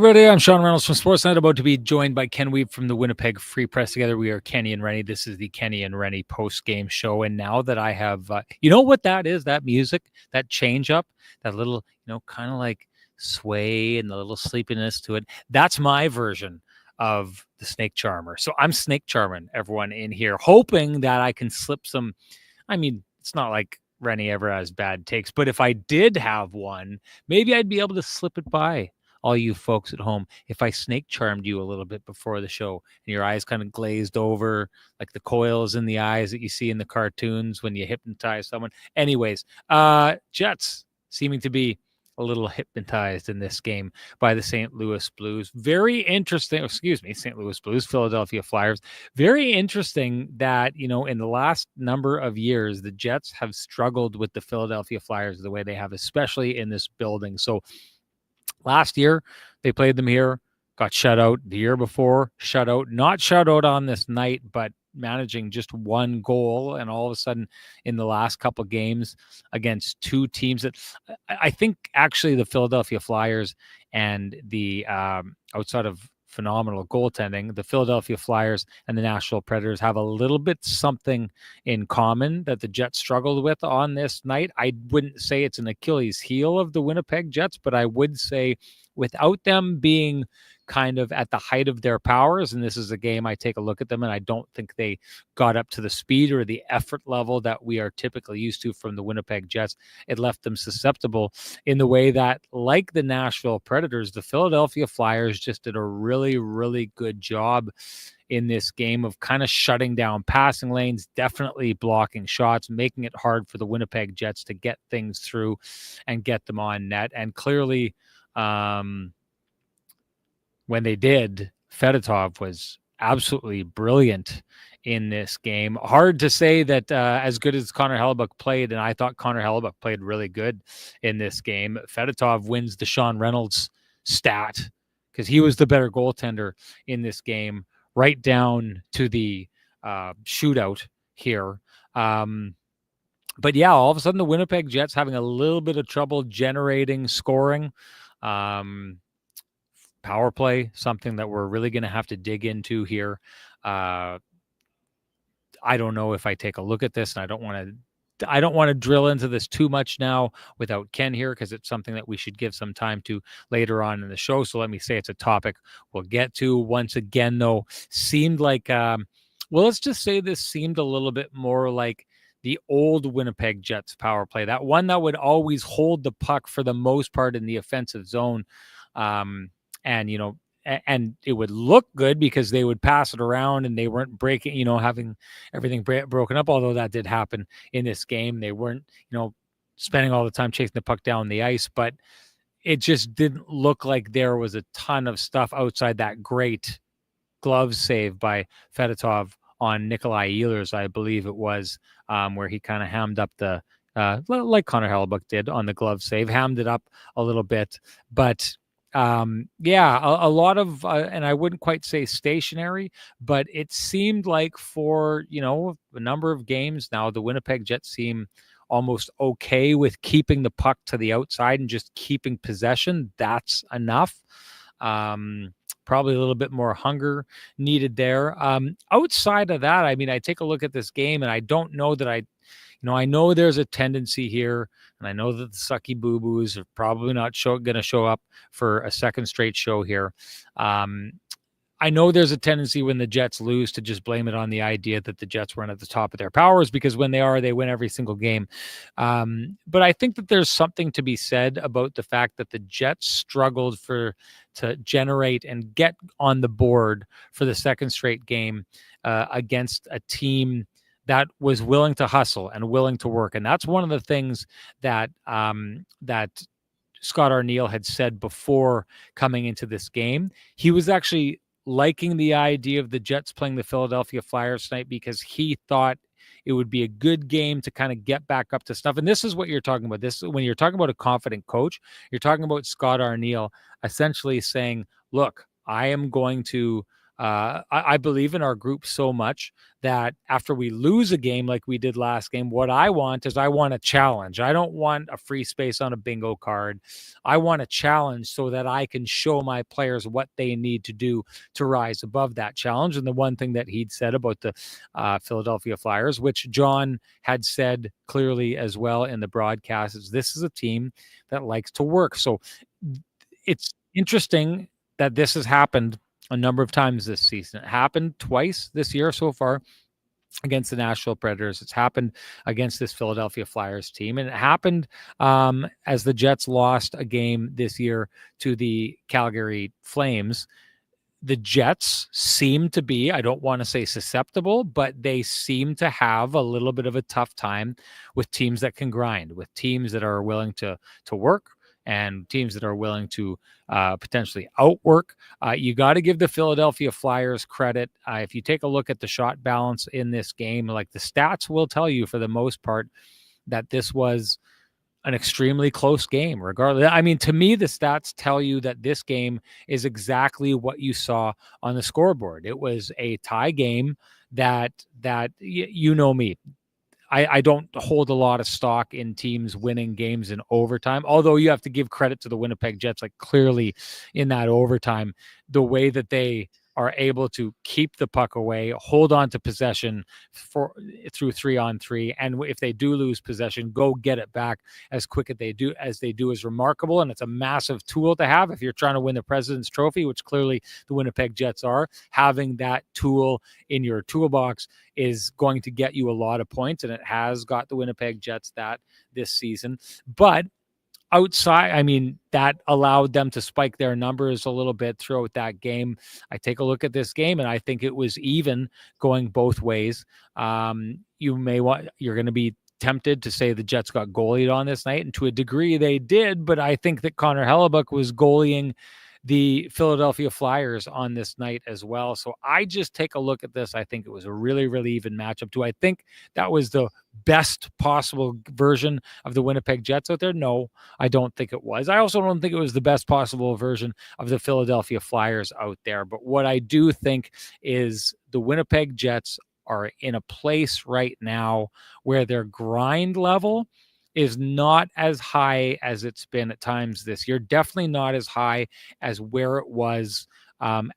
everybody. I'm Sean Reynolds from Sportsnet, about to be joined by Ken Weeb from the Winnipeg Free Press. Together, we are Kenny and Renny. This is the Kenny and Renny post-game show. And now that I have, you know what that is? That music, that change-up, that little, kind of like sway and the little sleepiness to it. That's my version of the Snake Charmer. So I'm Snake Charming everyone in here, hoping that I can slip some. I mean, it's not like Renny ever has bad takes, but if I did have one, maybe I'd be able to slip it by all you folks at home if I snake charmed you a little bit before the show and your eyes kind of glazed over like the coils in the eyes that you see in the cartoons when you hypnotize someone. Anyways, Jets seeming to be a little hypnotized in this game by the St. Louis Blues. Very interesting. St. Louis Blues, Philadelphia Flyers. Very interesting that, in the last number of years, the Jets have struggled with the Philadelphia Flyers the way they have, especially in this building. So last year, they played them here, got shut out. The year before, shut out. Not shut out on this night, but managing just one goal. And all of a sudden, in the last couple games against two teams that I think actually the Philadelphia Flyers and the outside of phenomenal goaltending, the Philadelphia Flyers and the Nashville Predators have a little bit something in common that the Jets struggled with on this night. I wouldn't say it's an Achilles heel of the Winnipeg Jets, but I would say without them being kind of at the height of their powers, and this is a game I take a look at them and I don't think they got up to the speed or the effort level that we are typically used to from the Winnipeg Jets. It left them susceptible in the way that, like the Nashville Predators, the Philadelphia Flyers just did a really, really good job in this game of kind of shutting down passing lanes, definitely blocking shots, making it hard for the Winnipeg Jets to get things through and get them on net. And clearly, when they did, Fedotov was absolutely brilliant in this game. Hard to say that as good as Connor Hellebuyck played, and I thought Connor Hellebuyck played really good in this game. Fedotov wins the Sean Reynolds stat because he was the better goaltender in this game, right down to the shootout here. But yeah, all of a sudden the Winnipeg Jets having a little bit of trouble generating scoring. Power play, something that we're really going to have to dig into here. I don't know if I take a look at this, and I don't want to drill into this too much now without Ken here, because it's something that we should give some time to later on in the show. So let me say it's a topic we'll get to. Once again, though, seemed like, let's just say this seemed a little bit more like the old Winnipeg Jets power play, that one that would always hold the puck for the most part in the offensive zone. And it would look good because they would pass it around and they weren't breaking, having everything broken up. Although that did happen in this game. They weren't, spending all the time chasing the puck down the ice, but it just didn't look like there was a ton of stuff outside that great glove save by Fedotov on Nikolai Ehlers, I believe it was, where he kind of hammed up the, like Connor Hellebuyck did on the glove save, hammed it up a little bit, but a lot of, and I wouldn't quite say stationary, but it seemed like for, a number of games now, the Winnipeg Jets seem almost okay with keeping the puck to the outside and just keeping possession. That's enough. Probably a little bit more hunger needed there. Outside of that, I mean, I take a look at this game and I don't know that I know there's a tendency here, and I know that the sucky boo-boos are probably not going to show up for a second straight show here. I know there's a tendency when the Jets lose to just blame it on the idea that the Jets weren't at the top of their powers, because when they are, they win every single game. But I think that there's something to be said about the fact that the Jets struggled to generate and get on the board for the second straight game against a team that was willing to hustle and willing to work. And that's one of the things that that Scott Arniel had said before coming into this game. He was actually liking the idea of the Jets playing the Philadelphia Flyers tonight because he thought it would be a good game to kind of get back up to stuff. And this is what you're talking about. This, when you're talking about a confident coach, you're talking about Scott Arniel essentially saying, look, I am going to I believe in our group so much that after we lose a game like we did last game, what I want is I want a challenge. I don't want a free space on a bingo card. I want a challenge so that I can show my players what they need to do to rise above that challenge. And the one thing that he'd said about the Philadelphia Flyers, which John had said clearly as well in the broadcast, is this is a team that likes to work. So it's interesting that this has happened a number of times this season. It happened twice this year so far against the Nashville Predators. It's happened against this Philadelphia Flyers team. And it happened as the Jets lost a game this year to the Calgary Flames. The Jets seem to be, I don't want to say susceptible, but they seem to have a little bit of a tough time with teams that can grind, with teams that are willing to work, and teams that are willing to potentially outwork. You got to give the Philadelphia Flyers credit. If you take a look at the shot balance in this game, like the stats will tell you for the most part that this was an extremely close game. Regardless, I mean, to me, the stats tell you that this game is exactly what you saw on the scoreboard. It was a tie game that you know me. I don't hold a lot of stock in teams winning games in overtime, although you have to give credit to the Winnipeg Jets. Like clearly in that overtime, the way that they are able to keep the puck away, hold on to possession through 3-on-3, and if they do lose possession, go get it back as quick as they do is remarkable. And it's a massive tool to have if you're trying to win the President's Trophy, which clearly the Winnipeg Jets are. Having that tool in your toolbox is going to get you a lot of points, and it has got the Winnipeg Jets that this season. But outside, I mean, that allowed them to spike their numbers a little bit throughout that game. I take a look at this game, and I think it was even going both ways. You're going to be tempted to say the Jets got goalied on this night, and to a degree they did, but I think that Connor Hellebuck was goalieing the Philadelphia Flyers on this night as well. So I just take a look at this. I think it was a really, really even matchup. Do I think that was the best possible version of the Winnipeg Jets out there? No, I don't think it was. I also don't think it was the best possible version of the Philadelphia Flyers out there. But what I do think is the Winnipeg Jets are in a place right now where their grind level is not as high as it's been at times this year. Definitely not as high as where it was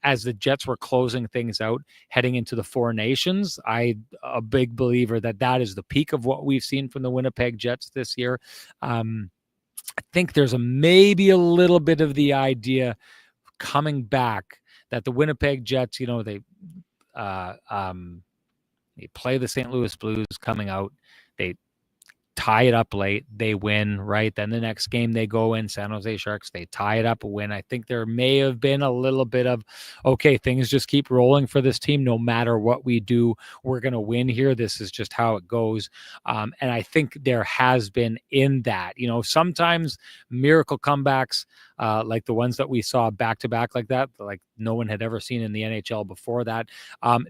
as the Jets were closing things out heading into the Four Nations. I'm a big believer that that is the peak of what we've seen from the Winnipeg Jets this year. I think there's maybe a little bit of the idea coming back that the Winnipeg Jets, they play the St. Louis Blues coming out. They tie it up late, they win, right? Then the next game they go in, San Jose Sharks, they tie it up, win. I think there may have been a little bit of, okay, things just keep rolling for this team. No matter what we do, we're going to win here. This is just how it goes. And I think there has been in that, sometimes miracle comebacks like the ones that we saw back-to-back like that, like no one had ever seen in the NHL before that.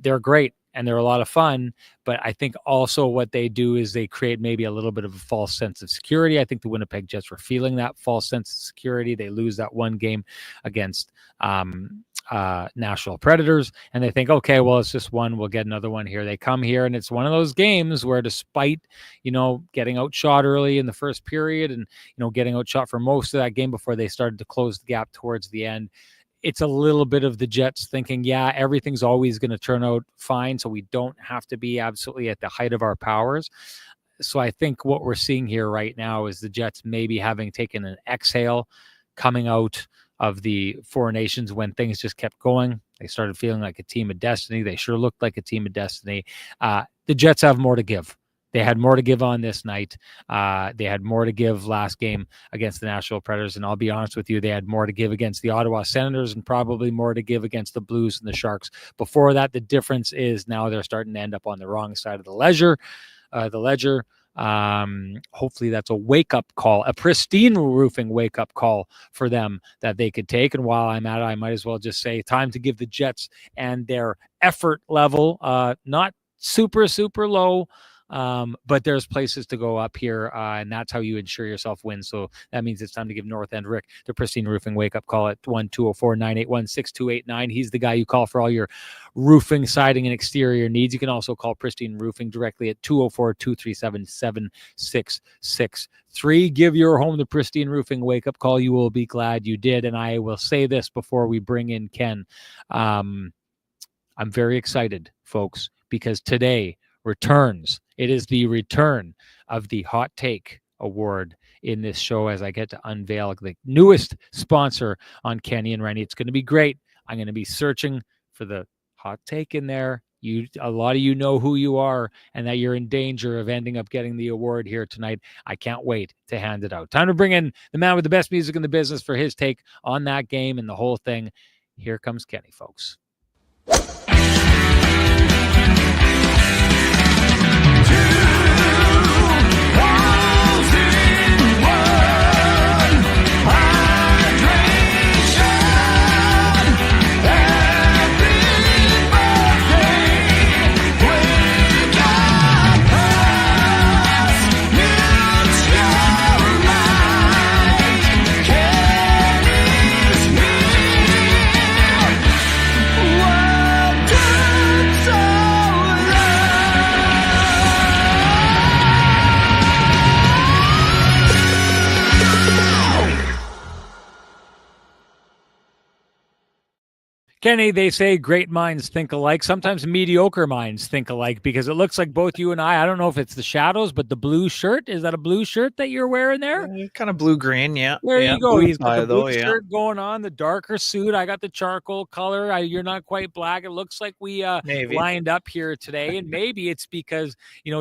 They're great. And they're a lot of fun, but I think also what they do is they create maybe a little bit of a false sense of security. I think the Winnipeg Jets were feeling that false sense of security. They lose that one game against Nashville Predators, and they think, okay, well, it's just one. We'll get another one here. They come here, and it's one of those games where despite, getting outshot early in the first period and, getting outshot for most of that game before they started to close the gap towards the end, it's a little bit of the Jets thinking, yeah, everything's always going to turn out fine, so we don't have to be absolutely at the height of our powers. So I think what we're seeing here right now is the Jets maybe having taken an exhale coming out of the Four Nations when things just kept going. They started feeling like a team of destiny. They sure looked like a team of destiny. The Jets have more to give. They had more to give on this night. They had more to give last game against the Nashville Predators. And I'll be honest with you, they had more to give against the Ottawa Senators and probably more to give against the Blues and the Sharks. Before that, the difference is now they're starting to end up on the wrong side of the ledger. Hopefully that's a wake-up call, a pristine roofing wake-up call for them that they could take. And while I'm at it, I might as well just say time to give the Jets and their effort level, not super, super low, But there's places to go up here, and that's how you ensure yourself wins. So that means it's time to give North End Rick the Pristine Roofing wake-up call at 1-204-981-6289. He's the guy you call for all your roofing, siding, and exterior needs. You can also call Pristine Roofing directly at 204-237-7663. Give your home the Pristine Roofing wake-up call. You will be glad you did. And I will say this before we bring in Ken. I'm very excited, folks, because today returns. It is the return of the Hot Take Award in this show as I get to unveil the newest sponsor on Kenny and Renny. It's going to be great. I'm going to be searching for the hot take in there. A lot of you know who you are and that you're in danger of ending up getting the award here tonight. I can't wait to hand it out. Time to bring in the man with the best music in the business for his take on that game and the whole thing. Here comes Kenny, folks. Kenny, they say great minds think alike. Sometimes mediocre minds think alike because it looks like both you and I don't know if it's the shadows, but the blue shirt, is that a blue shirt that you're wearing there? Kind of blue-green, yeah. There you go. He's got the blue yeah. shirt going on, the darker suit. I got the charcoal color. You're not quite black. It looks like we lined up here today. And maybe it's because,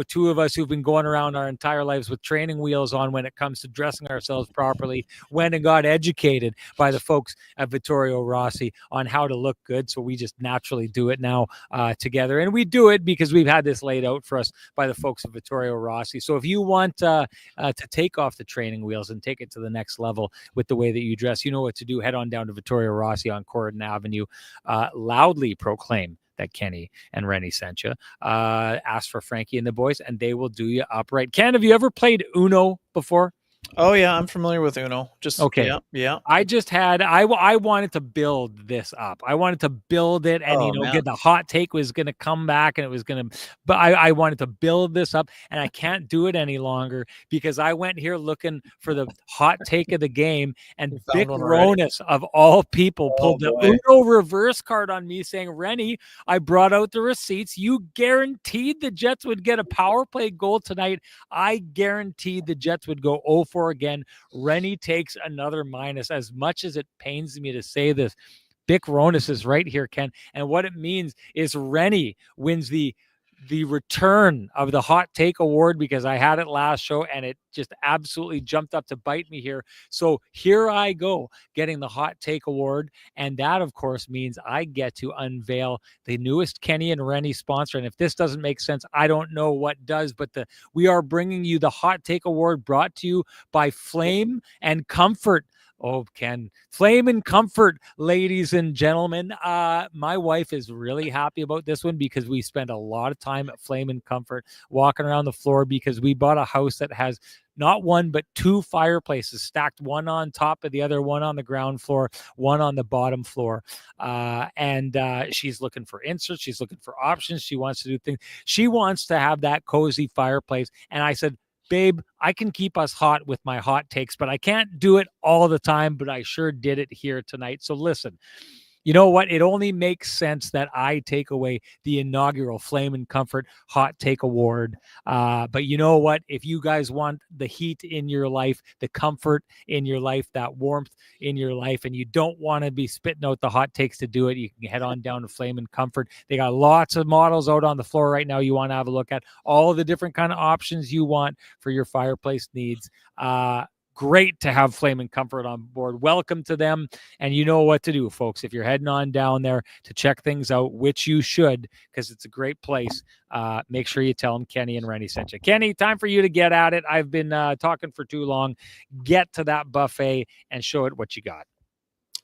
two of us who've been going around our entire lives with training wheels on when it comes to dressing ourselves properly went and got educated by the folks at Vittorio Rossi on how to look good. So we just naturally do it now together. And we do it because we've had this laid out for us by the folks at Vittorio Rossi. So if you want to take off the training wheels and take it to the next level with the way that you dress, you know what to do. Head on down to Vittorio Rossi on Corridon Avenue. Loudly proclaim that Kenny and Renny sent you. Ask for Frankie and the boys, and they will do you upright. Ken, have you ever played Uno before? Oh yeah, I'm familiar with Uno. Just okay. Yeah. I wanted to build this up. I wanted to build it, and the hot take was going to come back, and it was going to. But I wanted to build this up, and I can't do it any longer because I went here looking for the hot take of the game, and Vic Ronas of all people pulled the Uno reverse card on me, saying, "Renny, I brought out the receipts. You guaranteed the Jets would get a power play goal tonight. I guaranteed the Jets would go 0-4 again." Renny takes another minus. As much as it pains me to say this, Vic Ronas is right here, Ken. And what it means is Renny wins the return of the Hot Take Award because I had it last show and it just absolutely jumped up to bite me here. So here I go getting the Hot Take Award. And that, of course, means I get to unveil the newest Kenny and Renny sponsor. And if this doesn't make sense, I don't know what does. But we are bringing you the Hot Take Award brought to you by Flame and Comfort. Oh, Ken, Flame and Comfort, ladies and gentlemen. My wife is really happy about this one because we spend a lot of time at Flame and Comfort walking around the floor because we bought a house that has not one, but two fireplaces stacked, one on top of the other, one on the ground floor, one on the bottom floor. And she's looking for inserts. She's looking for options. She wants to do things. She wants to have that cozy fireplace. And I said, babe, I can keep us hot with my hot takes, but I can't do it all the time, but I sure did it here tonight. So listen, you know what? It only makes sense that I take away the inaugural Flame and Comfort Hot Take Award. But you know what? If you guys want the heat in your life, the comfort in your life, that warmth in your life, and you don't want to be spitting out the hot takes to do it, you can head on down to Flame and Comfort. They got lots of models out on the floor right now you want to have a look at. All the different kind of options you want for your fireplace needs. Great to have Flame and Comfort on board. Welcome to them. And you know what to do, folks. If you're heading on down there to check things out, which you should, because it's a great place, make sure you tell them Kenny and Renny sent you. Kenny, time for you to get at it. I've been talking for too long. Get to that buffet and show it what you got.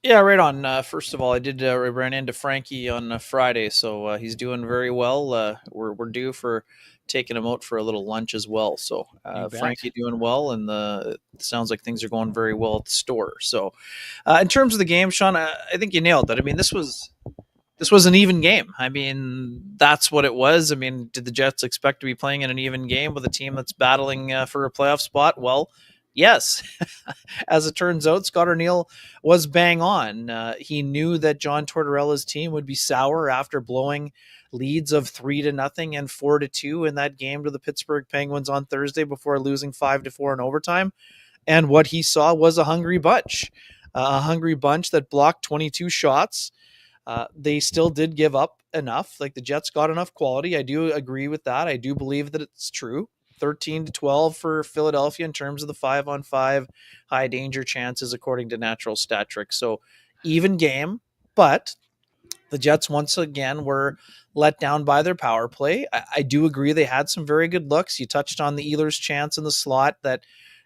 Yeah, right on. First of all, I did ran into Frankie on Friday, so he's doing very well. We're due for taking him out for a little lunch as well. So You bet. Frankie doing well, and it sounds like things are going very well at the store. So in terms of the game, Sean, I think you nailed it. I mean, this was an even game. I mean, that's what it was. I mean, did the Jets expect to be playing in an even game with a team that's battling for a playoff spot? Well, yes. As it turns out, Scott O'Neill was bang on. He knew that John Tortorella's team would be sour after blowing leads of 3-0 and 4-2 in that game to the Pittsburgh Penguins on Thursday before losing 5-4 in overtime. And what he saw was a hungry bunch that blocked 22 shots. They still did give up enough. Like the Jets got enough quality. I do agree with that. I do believe that it's true. 13-12 for Philadelphia in terms of the 5-on-5 high danger chances, according to Natural Stat Trick. So even game, but the Jets once again were let down by their power play. I do agree they had some very good looks. You touched on the Ehlers chance in the slot that,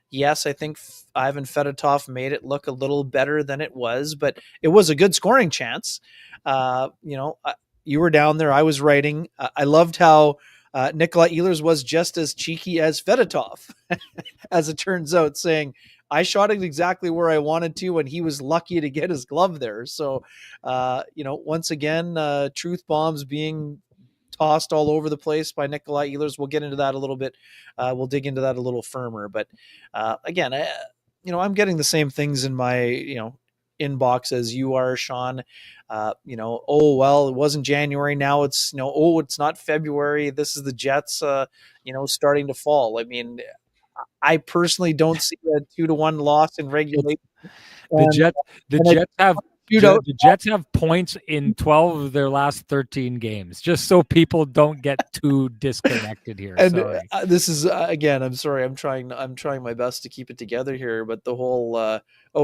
yes, I think Ivan Fedotov made it look a little better than it was, but it was a good scoring chance. You were down there. I was writing. I loved how Nikolai Ehlers was just as cheeky as Fedotov, as it turns out, saying, I shot it exactly where I wanted to, and he was lucky to get his glove there. So, once again, truth bombs being tossed all over the place by Nikolai Ehlers. We'll get into that a little bit. We'll dig into that a little firmer. But again, I'm getting the same things in my, inbox as you are, Sean. Oh, well, it wasn't January. Now it's, oh, it's not February. This is the Jets, starting to fall. I mean, I personally don't see a 2-1 loss in regulation. The And, Jets, the and Jets have shootout. the Jets have points in 12 of their last 13 games. Just so people don't get too disconnected here. And Sorry. this is again. I'm sorry. I'm trying. My best to keep it together here. But the whole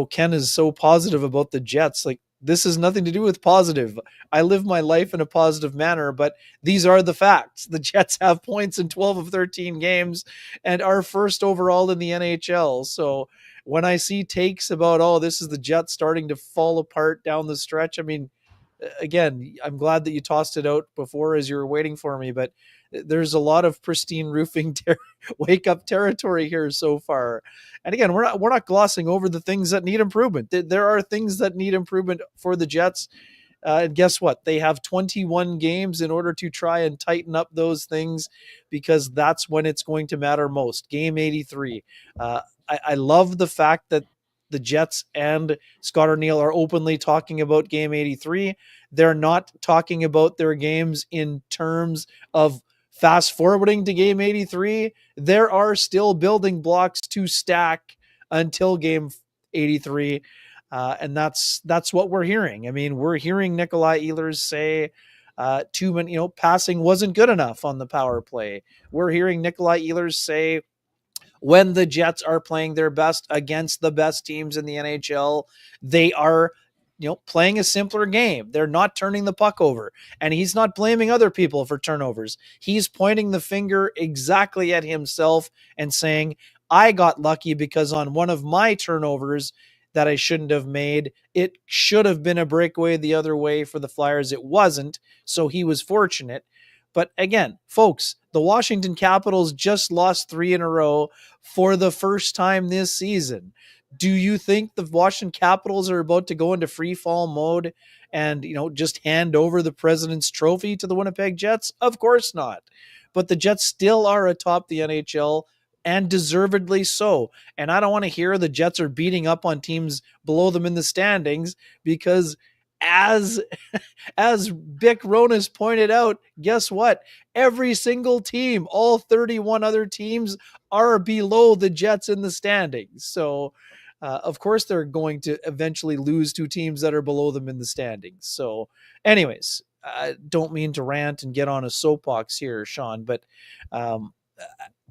Ken is so positive about the Jets. Like this has nothing to do with positive. I live my life in a positive manner, but these are the facts. The Jets have points in 12 of 13 games and are first overall in the NHL. So when I see takes about, oh, this is the Jets starting to fall apart down the stretch, I mean, again, I'm glad that you tossed it out before as you were waiting for me, but there's a lot of pristine roofing wake up territory here so far. And again, we're not glossing over the things that need improvement. There are things that need improvement for the Jets. And guess what? They have 21 games in order to try and tighten up those things, because that's when it's going to matter most. Game 83. I love the fact that the Jets and Scott O'Neill are openly talking about game 83. They're not talking about their games in terms of fast forwarding to game 83. There are still building blocks to stack until game 83. And that's what we're hearing. I mean, we're hearing Nikolai Ehlers say too many, passing wasn't good enough on the power play. We're hearing Nikolai Ehlers say when the Jets are playing their best against the best teams in the NHL, they are playing a simpler game. They're not turning the puck over. And he's not blaming other people for turnovers. He's pointing the finger exactly at himself and saying, I got lucky because on one of my turnovers that I shouldn't have made, it should have been a breakaway the other way for the Flyers. It wasn't. So he was fortunate. But again, folks, the Washington Capitals just lost 3 in a row for the first time this season. Do you think the Washington Capitals are about to go into free fall mode and, just hand over the President's Trophy to the Winnipeg Jets? Of course not. But the Jets still are atop the NHL, and deservedly so. And I don't want to hear the Jets are beating up on teams below them in the standings, because as Bick Ronas pointed out, guess what? Every single team, all 31 other teams, are below the Jets in the standings. So, of course, they're going to eventually lose to teams that are below them in the standings. So, anyways, I don't mean to rant and get on a soapbox here, Sean, but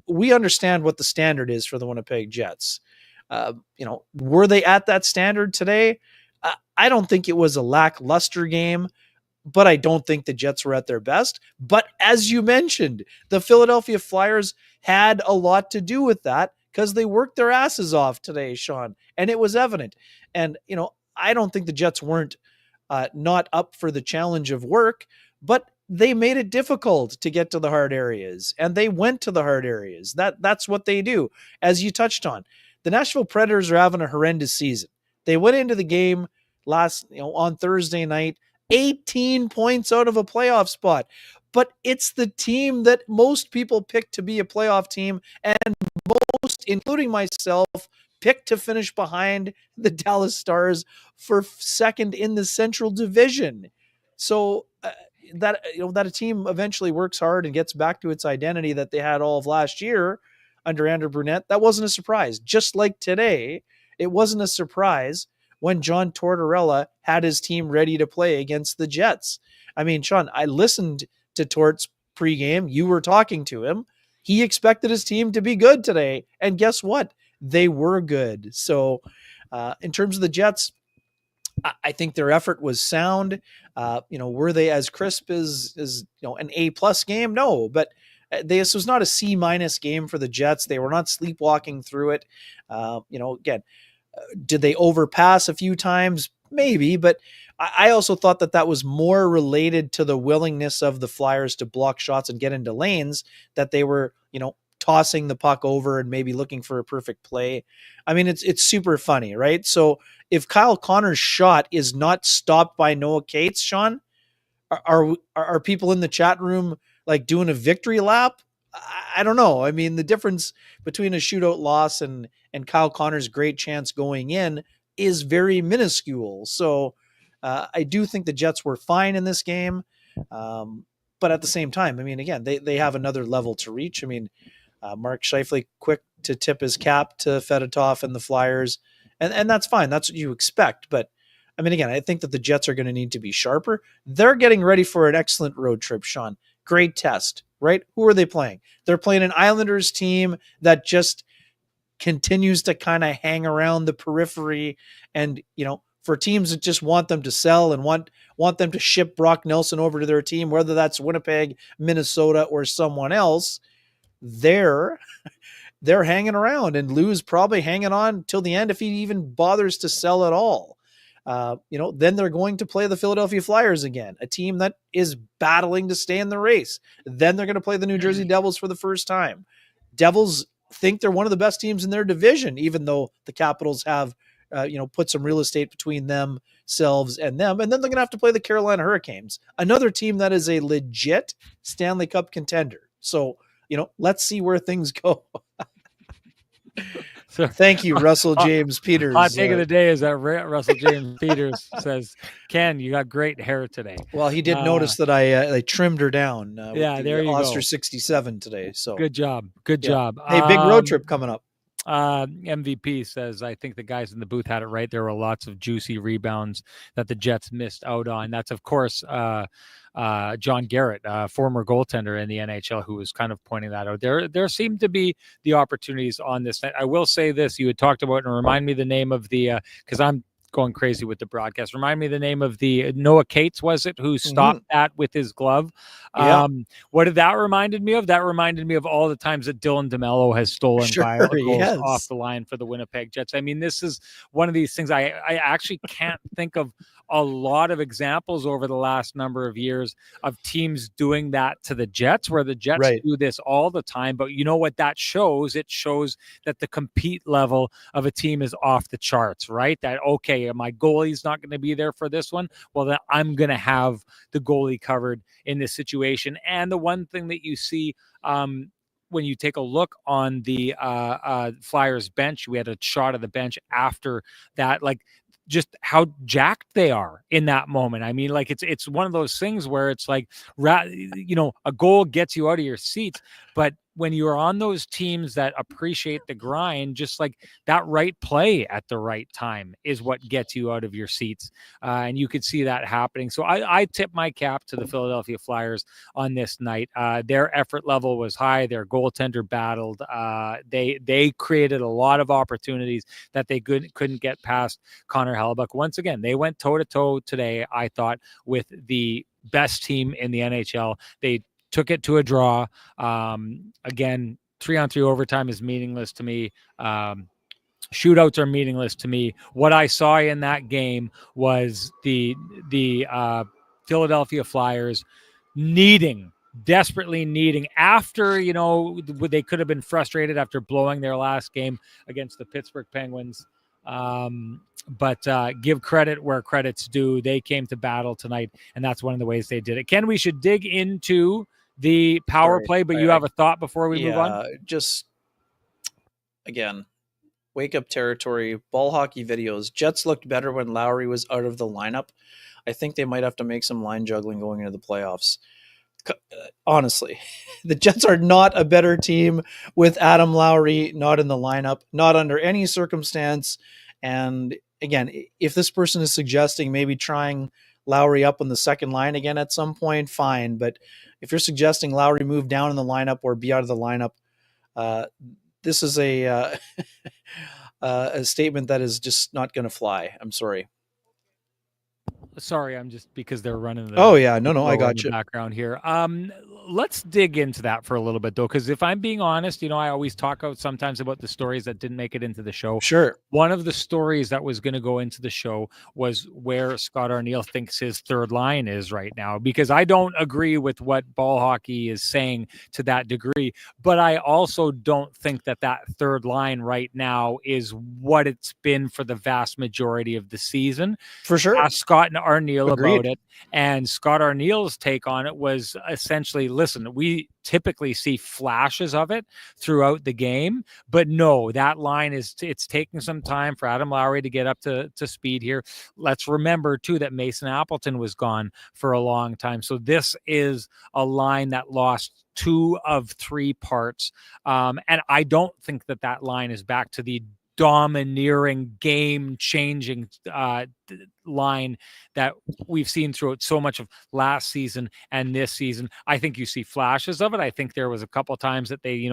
we understand what the standard is for the Winnipeg Jets. Were they at that standard today? I don't think it was a lackluster game, but I don't think the Jets were at their best. But as you mentioned, the Philadelphia Flyers had a lot to do with that because they worked their asses off today, Sean, and it was evident. And, I don't think the Jets weren't not up for the challenge of work, but they made it difficult to get to the hard areas, and they went to the hard areas. That's what they do. As you touched on, the Nashville Predators are having a horrendous season. They went into the game on Thursday night, 18 points out of a playoff spot. But it's the team that most people pick to be a playoff team, and most, including myself, picked to finish behind the Dallas Stars for second in the Central Division. So that a team eventually works hard and gets back to its identity that they had all of last year under Andrew Brunette, that wasn't a surprise. Just like today, it wasn't a surprise when John Tortorella had his team ready to play against the Jets. I mean, Sean, I listened to Tort's pregame. You were talking to him. He expected his team to be good today. And guess what? They were good. So in terms of the Jets, I think their effort was sound. Were they as crisp as an A+ game? No, but this was not a C- game for the Jets. They were not sleepwalking through it. Again, did they overpass a few times? Maybe, but I also thought that was more related to the willingness of the Flyers to block shots and get into lanes, that they were, tossing the puck over and maybe looking for a perfect play. I mean, it's super funny, right? So if Kyle Connor's shot is not stopped by Noah Cates, Sean, are people in the chat room like doing a victory lap? I don't know. I mean, the difference between a shootout loss and Kyle Connor's great chance going in is very minuscule. So I do think the Jets were fine in this game. But at the same time, I mean, again, they have another level to reach. I mean, Mark Scheifele quick to tip his cap to Fedotov and the Flyers. And that's fine. That's what you expect. But I mean, again, I think that the Jets are going to need to be sharper. They're getting ready for an excellent road trip, Sean. Great test, right? Who are they playing? They're playing an Islanders team that just continues to kind of hang around the periphery. And, for teams that just want them to sell and want them to ship Brock Nelson over to their team, whether that's Winnipeg, Minnesota, or someone else, they're hanging around, and Lou's probably hanging on till the end if he even bothers to sell at all. Then they're going to play the Philadelphia Flyers again, a team that is battling to stay in the race. Then they're going to play the New Jersey Devils for the first time. Devils think they're one of the best teams in their division, even though the Capitals have, put some real estate between themselves and them. And then they're going to have to play the Carolina Hurricanes, another team that is a legit Stanley Cup contender. So, let's see where things go. So, thank you, Russell James Peters. Hot take of the day is that Russell James Peters says, Ken, you got great hair today. Well, he did notice that I trimmed her down. Yeah, there you Oster go. 67 today. So good job. Good job. Hey, big road trip coming up. MVP says, I think the guys in the booth had it right. There were lots of juicy rebounds that the Jets missed out on. That's, of course, John Garrett, former goaltender in the NHL, who was kind of pointing that out. There seemed to be the opportunities on this night. I will say this: you had talked about, and remind me the name of the, because I'm going crazy with the broadcast. Remind me the name of the Noah Cates, was it, who stopped that with his glove? Yeah. What did that reminded me of? That reminded me of all the times that Dylan DeMello has stolen goals off the line for the Winnipeg Jets. I mean, this is one of these things I actually can't think of a lot of examples over the last number of years of teams doing that to the Jets, where the Jets do this all the time. But you know what that shows? It shows that the compete level of a team is off the charts, right? That, okay, my goalie's not going to be there for this one. Well, then I'm going to have the goalie covered in this situation. And the one thing that you see, when you take a look on the Flyers bench, we had a shot of the bench after that, like, just how jacked they are in that moment. I mean, like, it's one of those things where it's like, a goal gets you out of your seats, but when you're on those teams that appreciate the grind, just like that right play at the right time is what gets you out of your seats. And you could see that happening. So I tip my cap to the Philadelphia Flyers on this night. Their effort level was high. Their goaltender battled. They created a lot of opportunities that they couldn't get past Connor Hellebuyck. Once again, they went toe-to-toe today, I thought, with the best team in the NHL. They took it to a draw. Again, 3-on-3 overtime is meaningless to me. shootouts are meaningless to me. What I saw in that game was the Philadelphia Flyers needing desperately needing after they could have been frustrated after blowing their last game against the Pittsburgh Penguins. But give credit where credit's due. They came to battle tonight, and that's one of the ways they did it. Ken, we should dig into the power Sorry. play, but you have a thought before we move on? Yeah, just again, wake up territory, ball hockey videos. Jets looked better when Lowry was out of the lineup. I think they might have to make some line juggling going into the playoffs. Honestly, the Jets are not a better team with Adam Lowry not in the lineup, not under any circumstance. And again, if this person is suggesting maybe trying Lowry up on the second line again at some point, fine. But if you're suggesting Lowry move down in the lineup or be out of the lineup, this is a statement that is just not going to fly. I'm sorry. Sorry, I'm just because they're running Oh the yeah, no, I blower in got the you. background here. Let's dig into that for a little bit though, because if I'm being honest, I always talk out sometimes about the stories that didn't make it into the show. Sure. One of the stories that was going to go into the show was where Scott Arniel thinks his third line is right now, because I don't agree with what ball hockey is saying to that degree, but I also don't think that third line right now is what it's been for the vast majority of the season. For sure. Asked Scott and Arniel about Agreed. it, and Scott Arniel's take on it was essentially, listen, we typically see flashes of it throughout the game, but no, that line it's taking some time for Adam Lowry to get up to speed here. Let's remember too that Mason Appleton was gone for a long time, so this is a line that lost 2 of 3 parts, and I don't think that line is back to the domineering, game-changing line that we've seen throughout so much of last season and this season. I think you see flashes of it. I think there was a couple of times that they,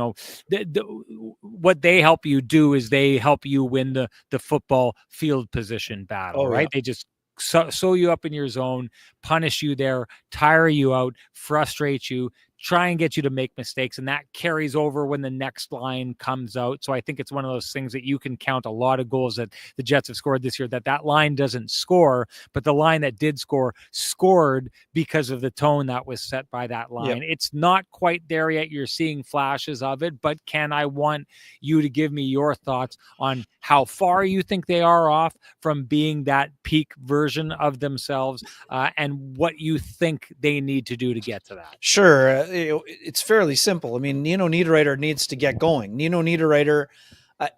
what they help you do is they help you win the football field position battle, Oh yeah. right? They just sew you up in your zone, punish you there, tire you out, frustrate you, try and get you to make mistakes, and that carries over when the next line comes out. So I think it's one of those things that you can count a lot of goals that the Jets have scored this year that line doesn't score, but the line that did score scored because of the tone that was set by that line. Yep. It's not quite there yet. You're seeing flashes of it, but Ken, I want you to give me your thoughts on how far you think they are off from being that peak version of themselves, and what you think they need to do to get to that. Sure. It's fairly simple. I mean, Nino Niederreiter needs to get going. Nino Niederreiter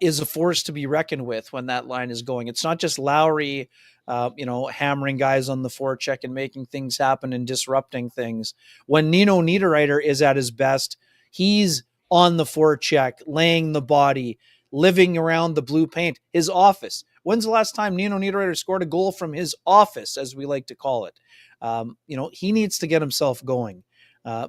is a force to be reckoned with when that line is going. It's not just Lowry, hammering guys on the forecheck and making things happen and disrupting things. When Nino Niederreiter is at his best, he's on the forecheck, laying the body, living around the blue paint, his office. When's the last time Nino Niederreiter scored a goal from his office, as we like to call it? He needs to get himself going.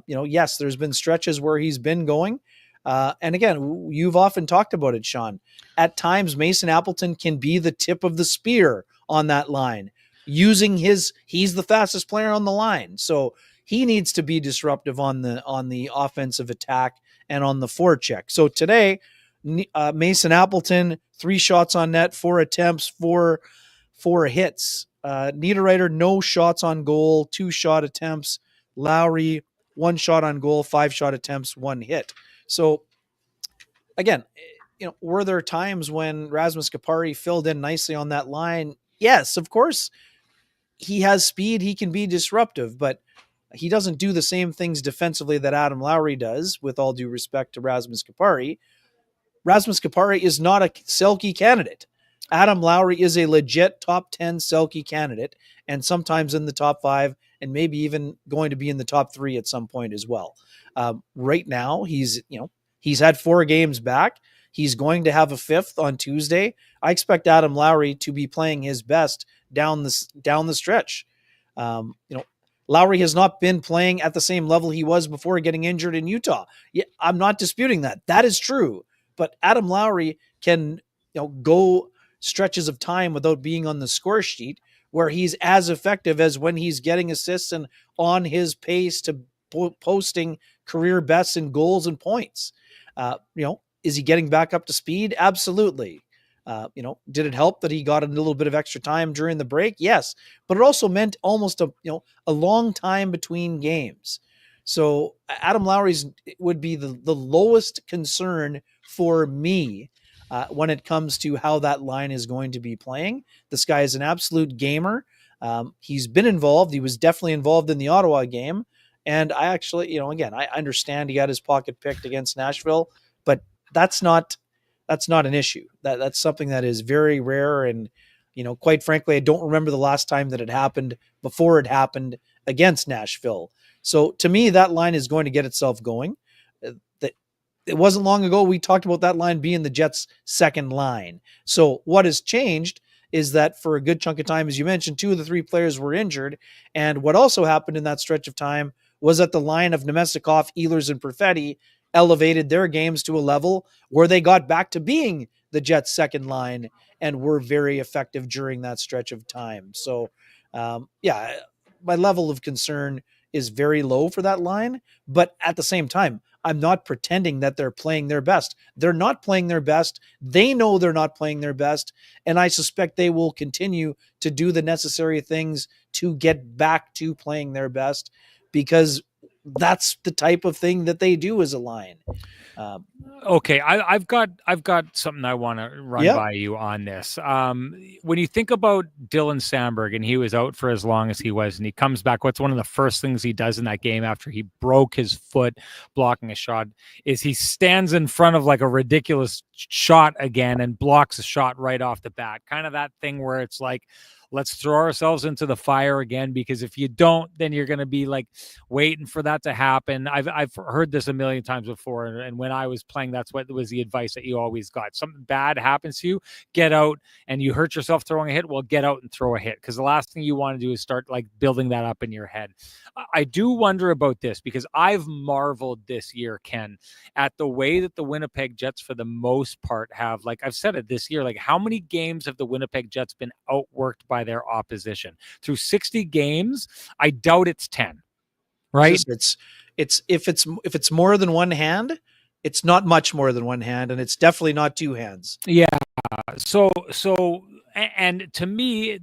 Yes, there's been stretches where he's been going. And again, you've often talked about it, Sean. At times, Mason Appleton can be the tip of the spear on that line, he's the fastest player on the line. So he needs to be disruptive on the offensive attack and on the forecheck. So today, Mason Appleton, 3 shots on net, 4 attempts, 4 hits. Niederreiter, no shots on goal, 2 shot attempts. Lowry, 1 shot on goal, 5 shot attempts, 1 hit. So again, were there times when Rasmus Kupari filled in nicely on that line? Yes, of course. He has speed. He can be disruptive, but he doesn't do the same things defensively that Adam Lowry does, with all due respect to Rasmus Kupari. Rasmus Kupari is not a Selke candidate. Adam Lowry is a legit top 10 Selke candidate, and sometimes in the top 5, and maybe even going to be in the top 3 at some point as well. Right now, he's had 4 games back. He's going to have a 5th on Tuesday. I expect Adam Lowry to be playing his best down the stretch. Lowry has not been playing at the same level he was before getting injured in Utah. Yeah, I'm not disputing that. That is true. But Adam Lowry can go stretches of time without being on the score sheet where he's as effective as when he's getting assists and on his pace to posting career bests in goals and points. Is he getting back up to speed? Absolutely. Did it help that he got a little bit of extra time during the break? Yes, but it also meant almost a long time between games. So Adam Lowry's would be the lowest concern for me when it comes to how that line is going to be playing. This guy is an absolute gamer. He's been involved. He was definitely involved in the Ottawa game. And I actually, again, I understand he got his pocket picked against Nashville, but that's not an issue. That's something that is very rare. And, quite frankly, I don't remember the last time that it happened before it happened against Nashville. So to me, that line is going to get itself going. That it wasn't long ago we talked about that line being the Jets' second line. So what has changed is that for a good chunk of time, as you mentioned, 2 of the 3 players were injured. And what also happened in that stretch of time was that the line of Nemestikov, Ehlers, and Perfetti elevated their games to a level where they got back to being the Jets' second line and were very effective during that stretch of time. So, my level of concern is very low for that line. But at the same time, I'm not pretending that they're playing their best. They're not playing their best. They know they're not playing their best. And I suspect they will continue to do the necessary things to get back to playing their best, because that's the type of thing that they do as a line. Okay, I've got something I want to run Yeah. by you on this. When you think about Dylan Sandberg, and he was out for as long as he was, and he comes back, what's one of the first things he does in that game after he broke his foot blocking a shot is he stands in front of like a ridiculous shot again and blocks a shot right off the bat. Kind of that thing where it's like, let's throw ourselves into the fire again, because if you don't, then you're going to be like waiting for that to happen. I've heard this a million times before, and when I was playing, that's what was the advice that you always got. Something bad happens to you, get out, and you hurt yourself throwing a hit, well, get out and throw a hit, because the last thing you want to do is start like building that up in your head. I do wonder about this, because I've marveled this year, Ken, at the way that the Winnipeg Jets for the most part have, like I've said it this year, like how many games have the Winnipeg Jets been outworked by their opposition? Through 60 games, I doubt it's 10. Right? It's if it's more than one hand, it's not much more than one hand, and it's definitely not 2 hands. Yeah. So and to me,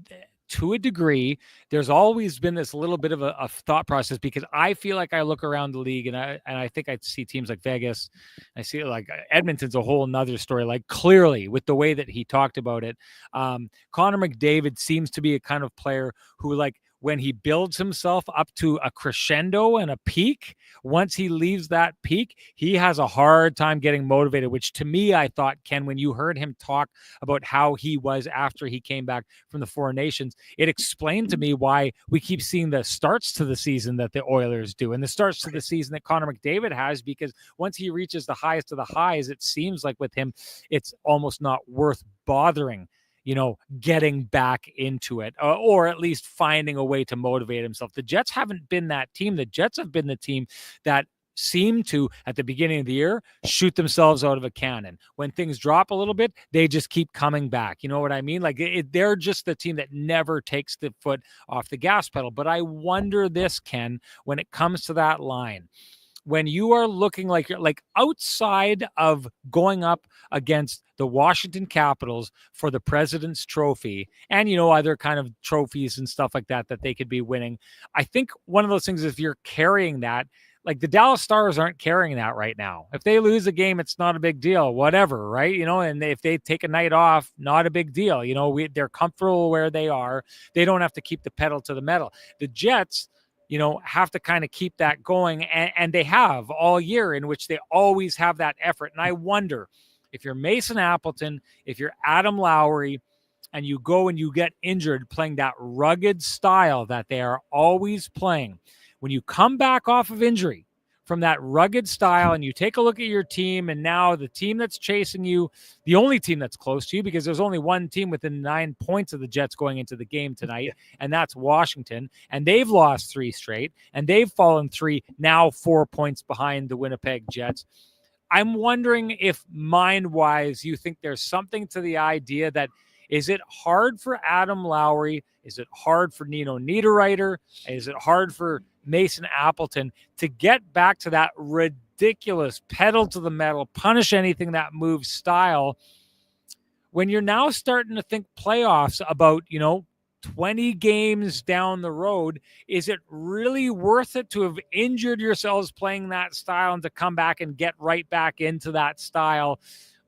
to a degree, there's always been this little bit of a thought process, because I feel like I look around the league and I think I see teams like Vegas. I see like Edmonton's a whole nother story. Like clearly with the way that he talked about it, Connor McDavid seems to be a kind of player who, like, when he builds himself up to a crescendo and a peak, once he leaves that peak, he has a hard time getting motivated, which to me, I thought, Ken, when you heard him talk about how he was after he came back from the Four Nations, it explained to me why we keep seeing the starts to the season that the Oilers do and the starts to the season that Connor McDavid has, because once he reaches the highest of the highs, it seems like with him, it's almost not worth bothering, getting back into it, or at least finding a way to motivate himself. The Jets haven't been that team. The Jets have been the team that seem to, at the beginning of the year, shoot themselves out of a cannon. When things drop a little bit, they just keep coming back. You know what I mean? Like they're just the team that never takes the foot off the gas pedal. But I wonder this, Ken, when it comes to that line, when you are looking like you're like outside of going up against the Washington Capitals for the President's Trophy and, other kind of trophies and stuff like that they could be winning. I think one of those things is if you're carrying that, like the Dallas Stars aren't carrying that right now. If they lose a game, it's not a big deal, whatever, right? And if they take a night off, not a big deal. They're comfortable where they are. They don't have to keep the pedal to the metal. The Jets, have to kind of keep that going. And they have all year, in which they always have that effort. And I wonder if you're Mason Appleton, if you're Adam Lowry, and you go and you get injured playing that rugged style that they are always playing, when you come back off of injury from that rugged style and you take a look at your team, and now the team that's chasing you, the only team that's close to you, because there's only one team within 9 points of the Jets going into the game tonight, and that's Washington, and they've lost 3 straight, and they've fallen 4 points behind the Winnipeg Jets. I'm wondering if mind-wise you think there's something to the idea that, is it hard for Adam Lowry? Is it hard for Nino Niederreiter? Is it hard for Mason Appleton to get back to that ridiculous pedal to the metal, punish anything that moves style, when you're now starting to think playoffs about, 20 games down the road, is it really worth it to have injured yourselves playing that style and to come back and get right back into that style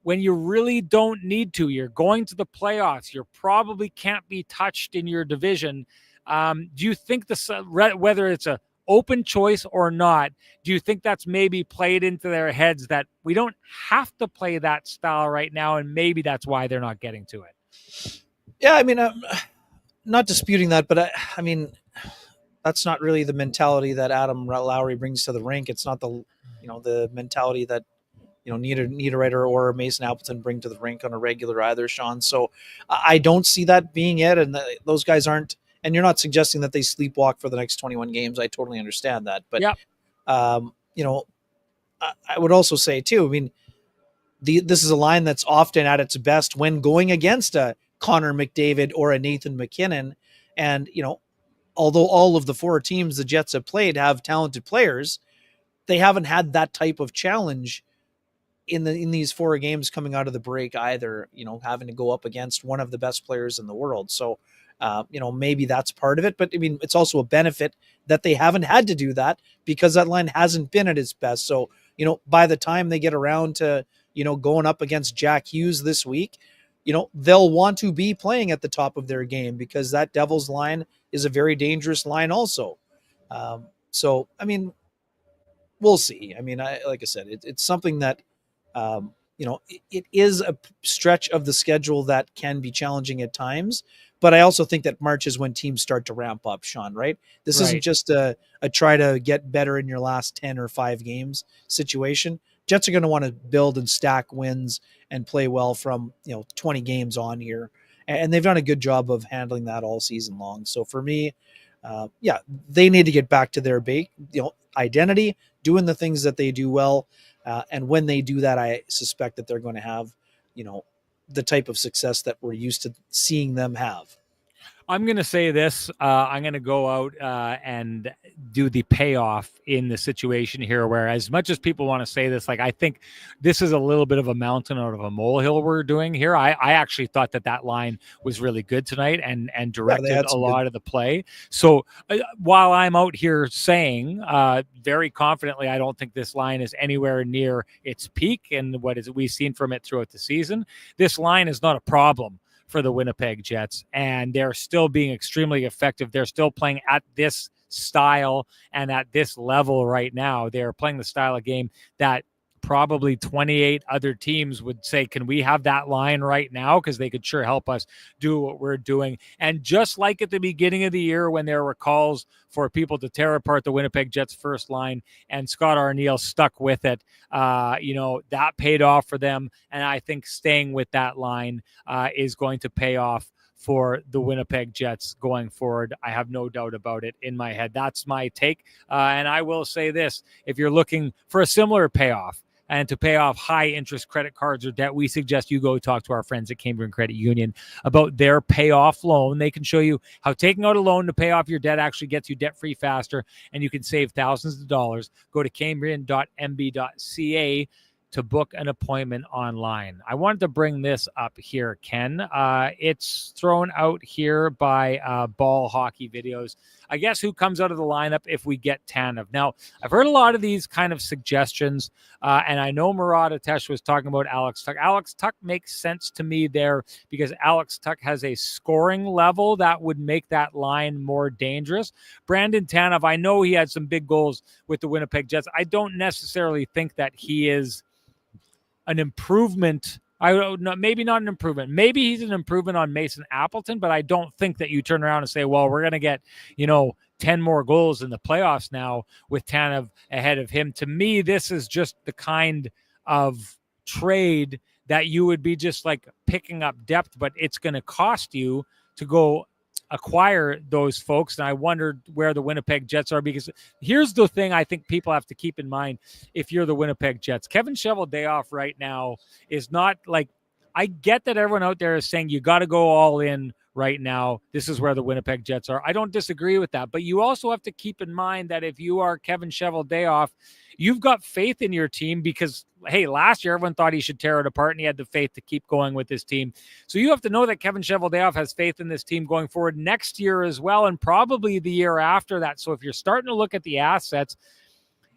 when you really don't need to? You're going to the playoffs. You probably can't be touched in your division. Do you think whether it's a open choice or not, do you think that's maybe played into their heads that we don't have to play that style right now, and maybe that's why they're not getting to it? Yeah, I mean, I'm not disputing that, but I mean, that's not really the mentality that Adam Lowry brings to the rink. It's not the mentality that Niederreiter or Mason Appleton bring to the rink on a regular either, Sean. So I don't see that being it, and those guys aren't. And you're not suggesting that they sleepwalk for the next 21 games. I totally understand that, but Yep. I would also say too. I mean, this is a line that's often at its best when going against a Connor McDavid or a Nathan McKinnon, and although all of the four teams the Jets have played have talented players, they haven't had that type of challenge in these four games coming out of the break either, having to go up against one of the best players in the world. So, maybe that's part of it, but I mean, it's also a benefit that they haven't had to do that because that line hasn't been at its best. So, by the time they get around to, going up against Jack Hughes this week, they'll want to be playing at the top of their game because that Devils line is a very dangerous line also. So, I mean, we'll see. I mean, like I said, it's something that, it is a stretch of the schedule that can be challenging at times. But I also think that March is when teams start to ramp up, Sean, right? This isn't just a try to get better in your last 10 or 5 games situation. Jets are going to want to build and stack wins and play well from, 20 games on here. And they've done a good job of handling that all season long. So for me, they need to get back to their identity, doing the things that they do well. And when they do that, I suspect that they're going to have, the type of success that we're used to seeing them have. I'm going to say this. I'm going to go out and do the payoff in the situation here, where as much as people want to say this, like, I think this is a little bit of a mountain out of a molehill we're doing here. I actually thought that line was really good tonight and directed a lot of the play. So while I'm out here saying very confidently, I don't think this line is anywhere near its peak and what we've seen from it throughout the season, this line is not a problem for the Winnipeg Jets, and they're still being extremely effective. They're still playing at this style and at this level right now. They're playing the style of game that probably 28 other teams would say, can we have that line right now? Because they could sure help us do what we're doing. And just like at the beginning of the year when there were calls for people to tear apart the Winnipeg Jets first line and Scott Arniel stuck with it, that paid off for them. And I think staying with that line is going to pay off for the Winnipeg Jets going forward. I have no doubt about it in my head. That's my take. And I will say this, if you're looking for a similar payoff, and to pay off high interest credit cards or debt, we suggest you go talk to our friends at Cambrian Credit Union about their payoff loan. They can show you how taking out a loan to pay off your debt actually gets you debt-free faster, and you can save thousands of dollars. Go to cambrian.mb.ca to book an appointment online. I wanted to bring this up here, Ken. It's thrown out here by Ball Hockey Videos. I guess who comes out of the lineup if we get Tanev. Now, I've heard a lot of these kind of suggestions, and I know Murat Atesh was talking about Alex Tuch. Alex Tuch makes sense to me there because Alex Tuch has a scoring level that would make that line more dangerous. Brandon Tanev, I know he had some big goals with the Winnipeg Jets. I don't necessarily think that he is an improvement. Maybe not an improvement. Maybe he's an improvement on Mason Appleton, but I don't think that you turn around and say, well, we're going to get, 10 more goals in the playoffs now with Tanev ahead of him. To me, this is just the kind of trade that you would be just like picking up depth, but it's going to cost you to go acquire those folks. And I wondered where the Winnipeg Jets are, because here's the thing I think people have to keep in mind if you're the Winnipeg Jets. Kevin Cheveldayoff right now is not like, I get that everyone out there is saying you got to go all in right now. This is where the Winnipeg Jets are. I don't disagree with that, but you also have to keep in mind that if you are Kevin Cheveldayoff, You've got faith in your team because, hey, last year everyone thought he should tear it apart and he had the faith to keep going with his team. So you have to know that Kevin Cheveldayoff has faith in this team going forward next year as well, and probably the year after that. So if you're starting to look at the assets,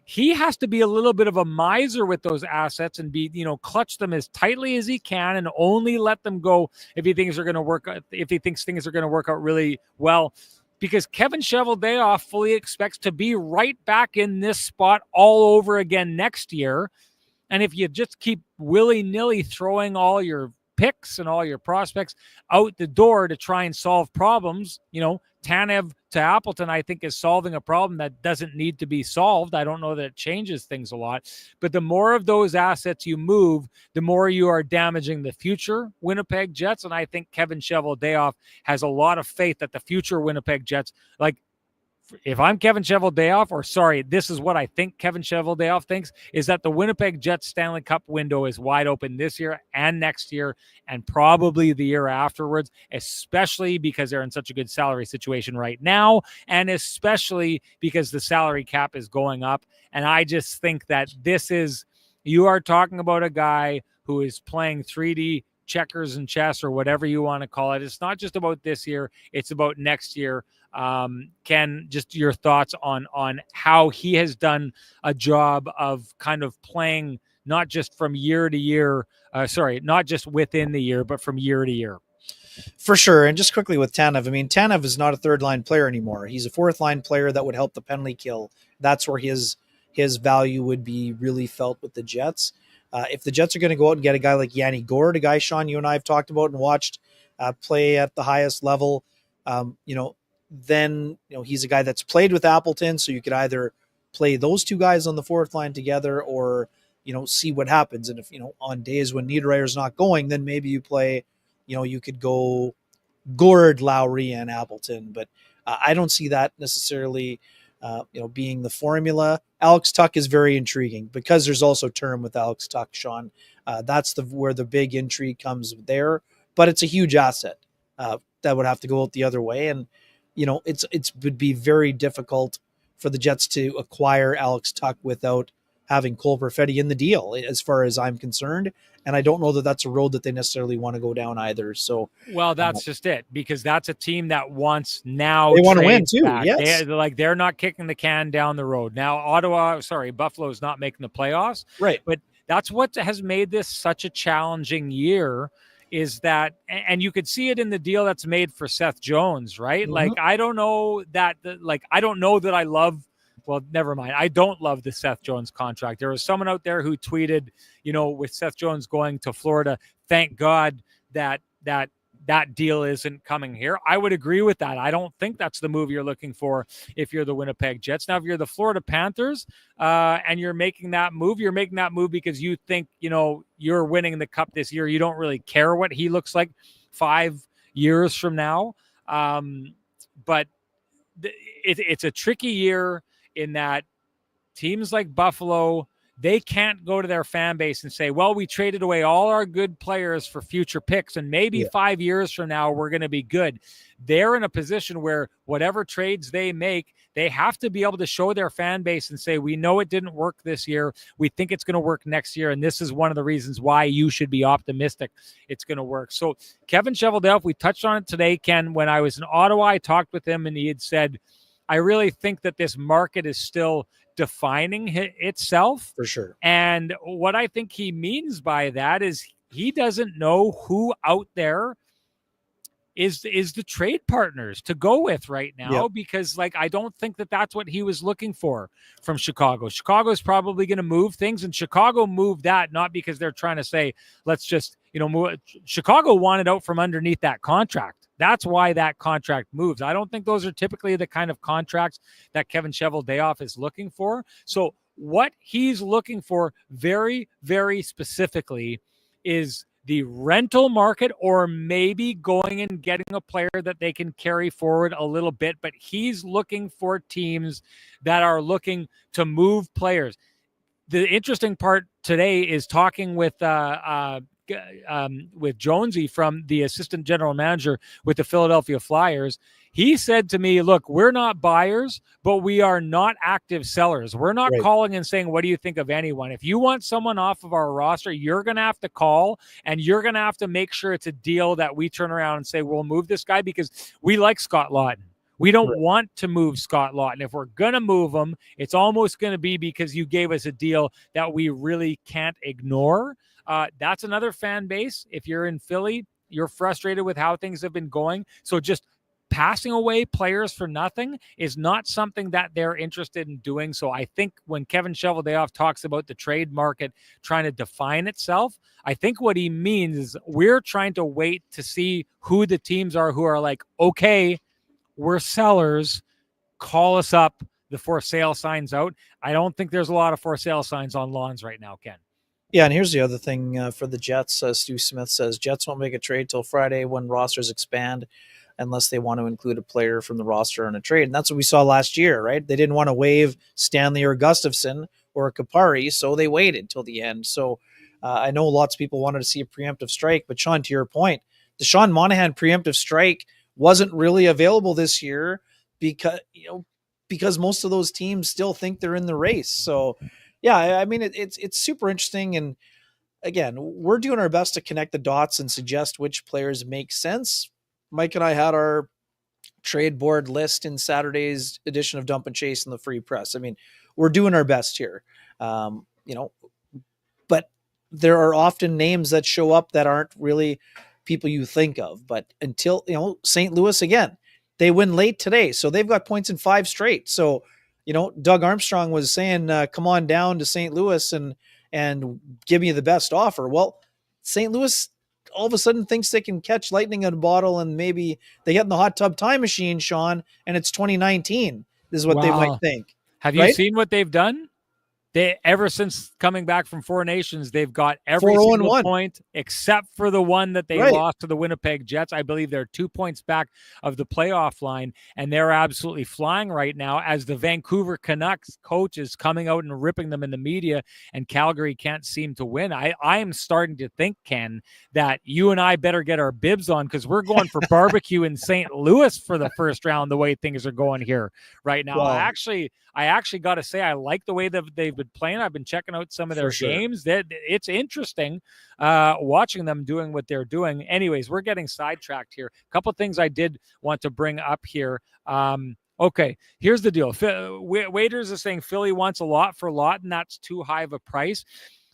he has to be a little bit of a miser with those assets and be, clutch them as tightly as he can and only let them go if he thinks they're going to work, if he thinks things are going to work out really well. Because Kevin Cheveldayoff fully expects to be right back in this spot all over again next year. And if you just keep willy-nilly throwing all your picks and all your prospects out the door to try and solve problems, Tanev to Appleton, I think, is solving a problem that doesn't need to be solved. I don't know that it changes things a lot. But the more of those assets you move, the more you are damaging the future Winnipeg Jets. And I think Kevin Cheveldayoff has a lot of faith that the future Winnipeg Jets, like, if I'm Kevin Cheveldayoff, this is what I think Kevin Cheveldayoff thinks, is that the Winnipeg Jets Stanley Cup window is wide open this year and next year and probably the year afterwards, especially because they're in such a good salary situation right now, and especially because the salary cap is going up. And I just think that you are talking about a guy who is playing 3D checkers and chess or whatever you want to call it. It's not just about this year, it's about next year. Ken, just your thoughts on how he has done a job of kind of playing not just from year to year, not just within the year, but from year to year. For sure. And just quickly with Tanev, Tanev is not a third line player anymore. He's a fourth line player that would help the penalty kill. That's where his value would be really felt with the Jets. If the Jets are going to go out and get a guy like Yanni Gourde, a guy, Sean, you and I have talked about and watched play at the highest level, then he's a guy that's played with Appleton, so you could either play those two guys on the fourth line together or see what happens. And if on days when Niederreyer's not going, then maybe you play, you could go Gourde, Lowry, and Appleton. But I don't see that necessarily being the formula. Alex Tuch is very intriguing because there's also term with Alex Tuch, Sean. That's where the big intrigue comes there, but it's a huge asset that would have to go out the other way. And it would be very difficult for the Jets to acquire Alex Tuch without having Cole Perfetti in the deal, as far as I'm concerned. And I don't know that that's a road that they necessarily want to go down either. So, well, that's just it, because that's a team that wants now. They want to win too. Back. Yes. They're not kicking the can down the road. Now, Buffalo is not making the playoffs. Right. But that's what has made this such a challenging year, is that, and you could see it in the deal that's made for Seth Jones, right? Mm-hmm. I don't know that I love, well, never mind. I don't love the Seth Jones contract. There was someone out there who tweeted, with Seth Jones going to Florida, thank God that deal isn't coming here. I would agree with that. I don't think that's the move you're looking for if you're the Winnipeg Jets. Now, if you're the Florida Panthers and you're making that move because you think, you're winning the cup this year. You don't really care what he looks like 5 years from now. But it's a tricky year in that teams like Buffalo, they can't go to their fan base and say, well, we traded away all our good players for future picks, and maybe 5 years from now we're going to be good. They're in a position where whatever trades they make, they have to be able to show their fan base and say, we know it didn't work this year. We think it's going to work next year, and this is one of the reasons why you should be optimistic it's going to work. So Kevin Cheveldayoff, we touched on it today, Ken. When I was in Ottawa, I talked with him, and he had said, I really think that this market is still defining itself. For sure. And what I think he means by that is he doesn't know who out there is the trade partners to go with right now, because I don't think that that's what he was looking for from Chicago. Chicago's probably going to move things, and Chicago moved that not because they're trying to say, let's just, move. Chicago wanted out from underneath that contract. That's why that contract moves. I don't think those are typically the kind of contracts that Kevin Cheveldayoff is looking for. So what he's looking for very, very specifically is the rental market, or maybe going and getting a player that they can carry forward a little bit. But he's looking for teams that are looking to move players. The interesting part today is talking with Jonesy, from the assistant general manager with the Philadelphia Flyers. He said to me, look, we're not buyers, but we are not active sellers. We're not Right. calling and saying, what do you think of anyone? If you want someone off of our roster, you're going to have to call, and you're going to have to make sure it's a deal that we turn around and say, we'll move this guy because we like Scott Laughton. We don't Right. want to move Scott Laughton. If we're going to move him, it's almost going to be because you gave us a deal that we really can't ignore. That's another fan base. If you're in Philly, you're frustrated with how things have been going. So just passing away players for nothing is not something that they're interested in doing. So I think when Kevin Cheveldayoff talks about the trade market trying to define itself, I think what he means is we're trying to wait to see who the teams are who are like, okay, we're sellers, call us up, the for sale signs out. I don't think there's a lot of for sale signs on lawns right now, Ken. Yeah, and here's the other thing for the Jets. Stu Smith says Jets won't make a trade till Friday when rosters expand, unless they want to include a player from the roster in a trade. And that's what we saw last year, right? They didn't want to waive Stanley or Gustafson or Kapari, so they waited till the end. So I know lots of people wanted to see a preemptive strike, but Sean, to your point, the Sean Monahan preemptive strike wasn't really available this year because most of those teams still think they're in the race. So yeah, I mean it's super interesting, and again, we're doing our best to connect the dots and suggest which players make sense. Mike and I had our trade board list in Saturday's edition of Dump and Chase in the Free Press. I mean, we're doing our best here, but there are often names that show up that aren't really people you think of. But until, St. Louis again, they win late today, so they've got points in 5 straight. So, Doug Armstrong was saying, come on down to St. Louis and give me the best offer. Well, St. Louis all of a sudden thinks they can catch lightning in a bottle, and maybe they get in the hot tub time machine, Sean, and it's 2019. This is what they might think. Have right? you seen what they've done? They, ever since coming back from 4 Nations, they've got every 4-0-1. single point except for the one that they Right. lost to the Winnipeg Jets. I believe they're 2 points back of the playoff line, and they're absolutely flying right now as the Vancouver Canucks coach is coming out and ripping them in the media, and Calgary can't seem to win. I am starting to think, Ken, that you and I better get our bibs on, because we're going for barbecue in St. Louis for the first round the way things are going here right now. Wow. I actually got to say, I like the way that they've been playing. I've been checking out some of their games. It's interesting watching them doing what they're doing. Anyways, we're getting sidetracked here. A couple of things I did want to bring up here. Okay, here's the deal. Waiters is saying Philly wants a lot for Laughton. That's too high of a price.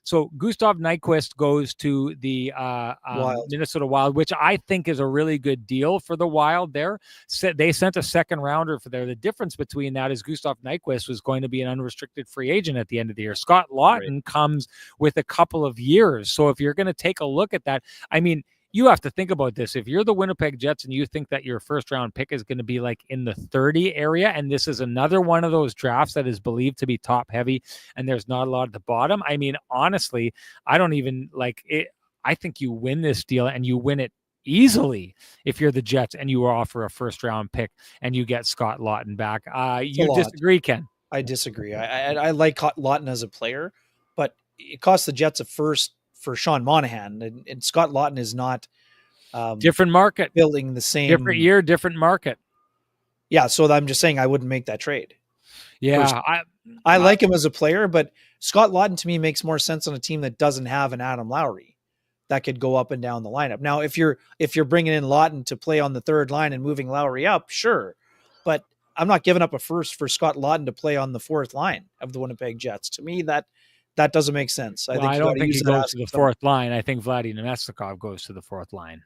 So Gustav Nyquist goes to the Minnesota Wild, which I think is a really good deal for the Wild there. They sent a second rounder for there. The difference between that is Gustav Nyquist was going to be an unrestricted free agent at the end of the year. Scott Laughton comes with a couple of years. So if you're going to take a look at that, I mean, you have to think about this. If you're the Winnipeg Jets and you think that your first round pick is going to be like in the 30 area, and this is another one of those drafts that is believed to be top heavy and there's not a lot at the bottom. I mean, honestly, I don't even like it. I think you win this deal, and you win it easily if you're the Jets and you offer a first round pick and you get Scott Laughton back. You disagree, Ken? I disagree. I like Laughton as a player, but it cost the Jets a first for Sean Monahan, and Scott Laughton is not different market, building the same different year, different market. Yeah, so I'm just saying I wouldn't make that trade. Yeah, I like him as a player, but Scott Laughton to me makes more sense on a team that doesn't have an Adam Lowry that could go up and down the lineup. Now, if you're bringing in Laughton to play on the third line and moving Lowry up, sure, but I'm not giving up a first for Scott Laughton to play on the fourth line of the Winnipeg Jets. To me, that doesn't make sense. I don't think he goes to the fourth line. I think Vladimir Namestnikov goes to the fourth line.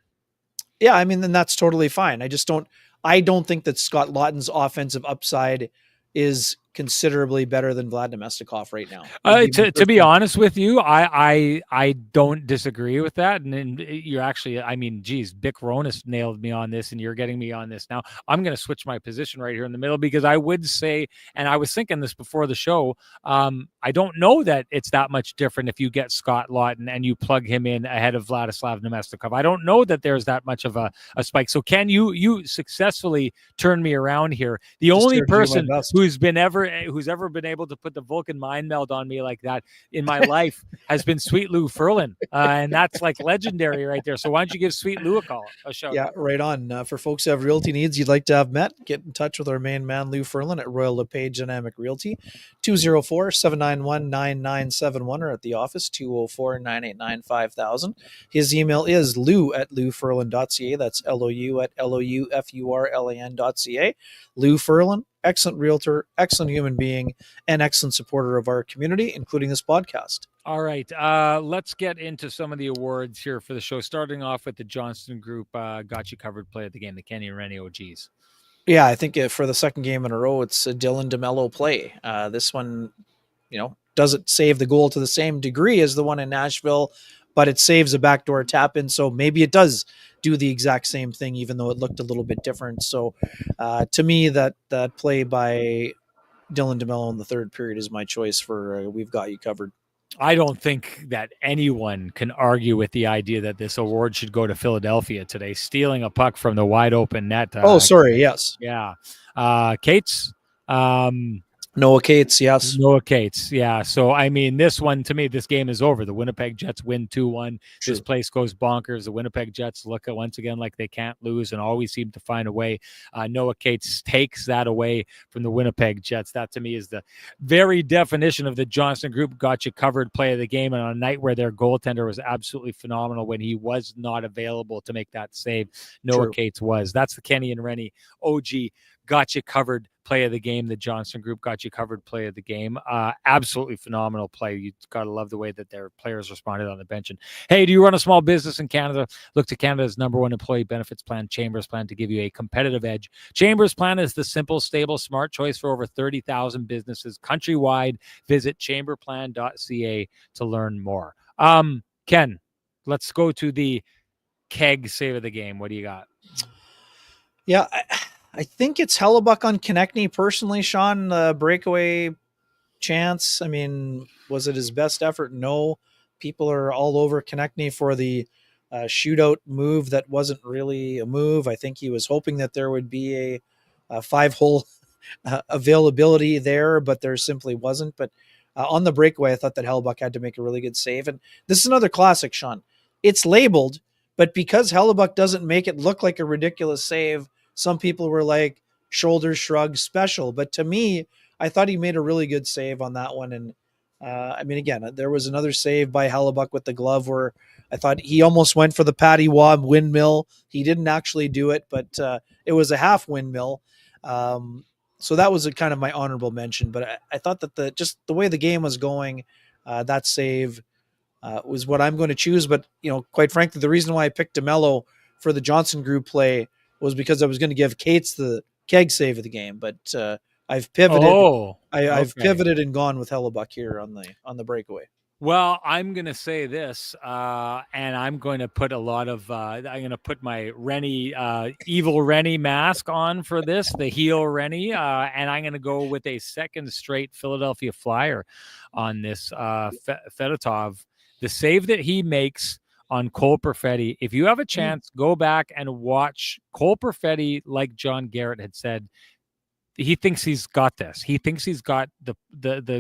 Yeah, I mean, then that's totally fine. I don't think that Scott Laughton's offensive upside is considerably better than Vlad Namestnikov right now. To be honest with you, I don't disagree with that. And you're actually, I mean, geez, Bick Ronis nailed me on this, and you're getting me on this now. I'm going to switch my position right here in the middle, because I would say, and I was thinking this before the show, I don't know that it's that much different if you get Scott Laughton and you plug him in ahead of Vladislav Namestnikov. I don't know that there's that much of a spike. So Ken, you successfully turned me around here. The only person who's been ever ever been able to put the Vulcan mind meld on me like that in my life has been Sweet Lou Ferlin, and that's like legendary right there. So why don't you give Sweet Lou a shout Yeah, out? right on. For folks who have realty needs you'd like to have met, get in touch with our main man, Lou Ferlin at Royal LePage Dynamic Realty, 204-791-9971, or at the office, 204-989-5000. His email is lou@louferlin.ca. That's LOU at LOUFURLAN.ca. Lou Ferlin, excellent realtor, excellent human being, and excellent supporter of our community, including this podcast. All right, let's get into some of the awards here for the show. Starting off with the Johnston Group, got you covered play of the game, the Kenny and Renny OGs. Yeah, I think for the second game in a row, it's a Dylan DeMello play. This one, doesn't save the goal to the same degree as the one in Nashville, but it saves a backdoor tap in. So maybe it does do the exact same thing, even though it looked a little bit different. So to me, that play by Dylan DeMello in the third period is my choice for We've Got You Covered. I don't think that anyone can argue with the idea that this award should go to Philadelphia today, stealing a puck from the wide open net. Sorry. Yes. Yeah. Cates. Noah Cates, yes. Noah Cates, yeah. So, I mean, this one, to me, this game is over. The Winnipeg Jets win 2-1. This place goes bonkers. The Winnipeg Jets look at once again like they can't lose and always seem to find a way. Noah Cates takes that away from the Winnipeg Jets. That, to me, is the very definition of the Johnston Group got you covered play of the game, and on a night where their goaltender was absolutely phenomenal when he was not available to make that save. Noah Cates was. That's the Kenny and Renny OG got you covered play of the game. The Johnston Group got you covered play of the game. Absolutely phenomenal play. You got to love the way that their players responded on the bench. And hey, do you run a small business in Canada? Look to Canada's #1 employee benefits plan, Chambers Plan, to give you a competitive edge. Chambers Plan is the simple, stable, smart choice for over 30,000 businesses countrywide. Visit chamberplan.ca to learn more. Ken, let's go to the keg save of the game. What do you got? Yeah, I think it's Hellebuck on Konechny personally, Sean. Breakaway chance. I mean, was it his best effort? No. People are all over Konechny for the shootout move that wasn't really a move. I think he was hoping that there would be a 5-hole availability there, but there simply wasn't. But on the breakaway, I thought that Hellebuck had to make a really good save. And this is another classic, Sean. It's labeled, but because Hellebuck doesn't make it look like a ridiculous save, some people were like, shoulder shrug special. But to me, I thought he made a really good save on that one. And I mean, again, there was another save by Hellebuck with the glove where I thought he almost went for the Patty Waugh windmill. He didn't actually do it, but it was a half windmill. So that was a kind of my honorable mention. But I thought that just the way the game was going, that save was what I'm going to choose. But, quite frankly, the reason why I picked DeMello for the Johnston Group play was because I was going to give Cates the keg save of the game, but I've pivoted. I've pivoted and gone with Hellebuck here on the breakaway. Well, I'm going to say this, and I'm going to put I'm going to put my Renny, evil Renny mask on for this, the heel Renny, and I'm going to go with a second straight Philadelphia Flyer on this Fedotov. The save that he makes on Cole Perfetti. If you have a chance, go back and watch Cole Perfetti. Like John Garrett had said, he thinks he's got this. He thinks he's got the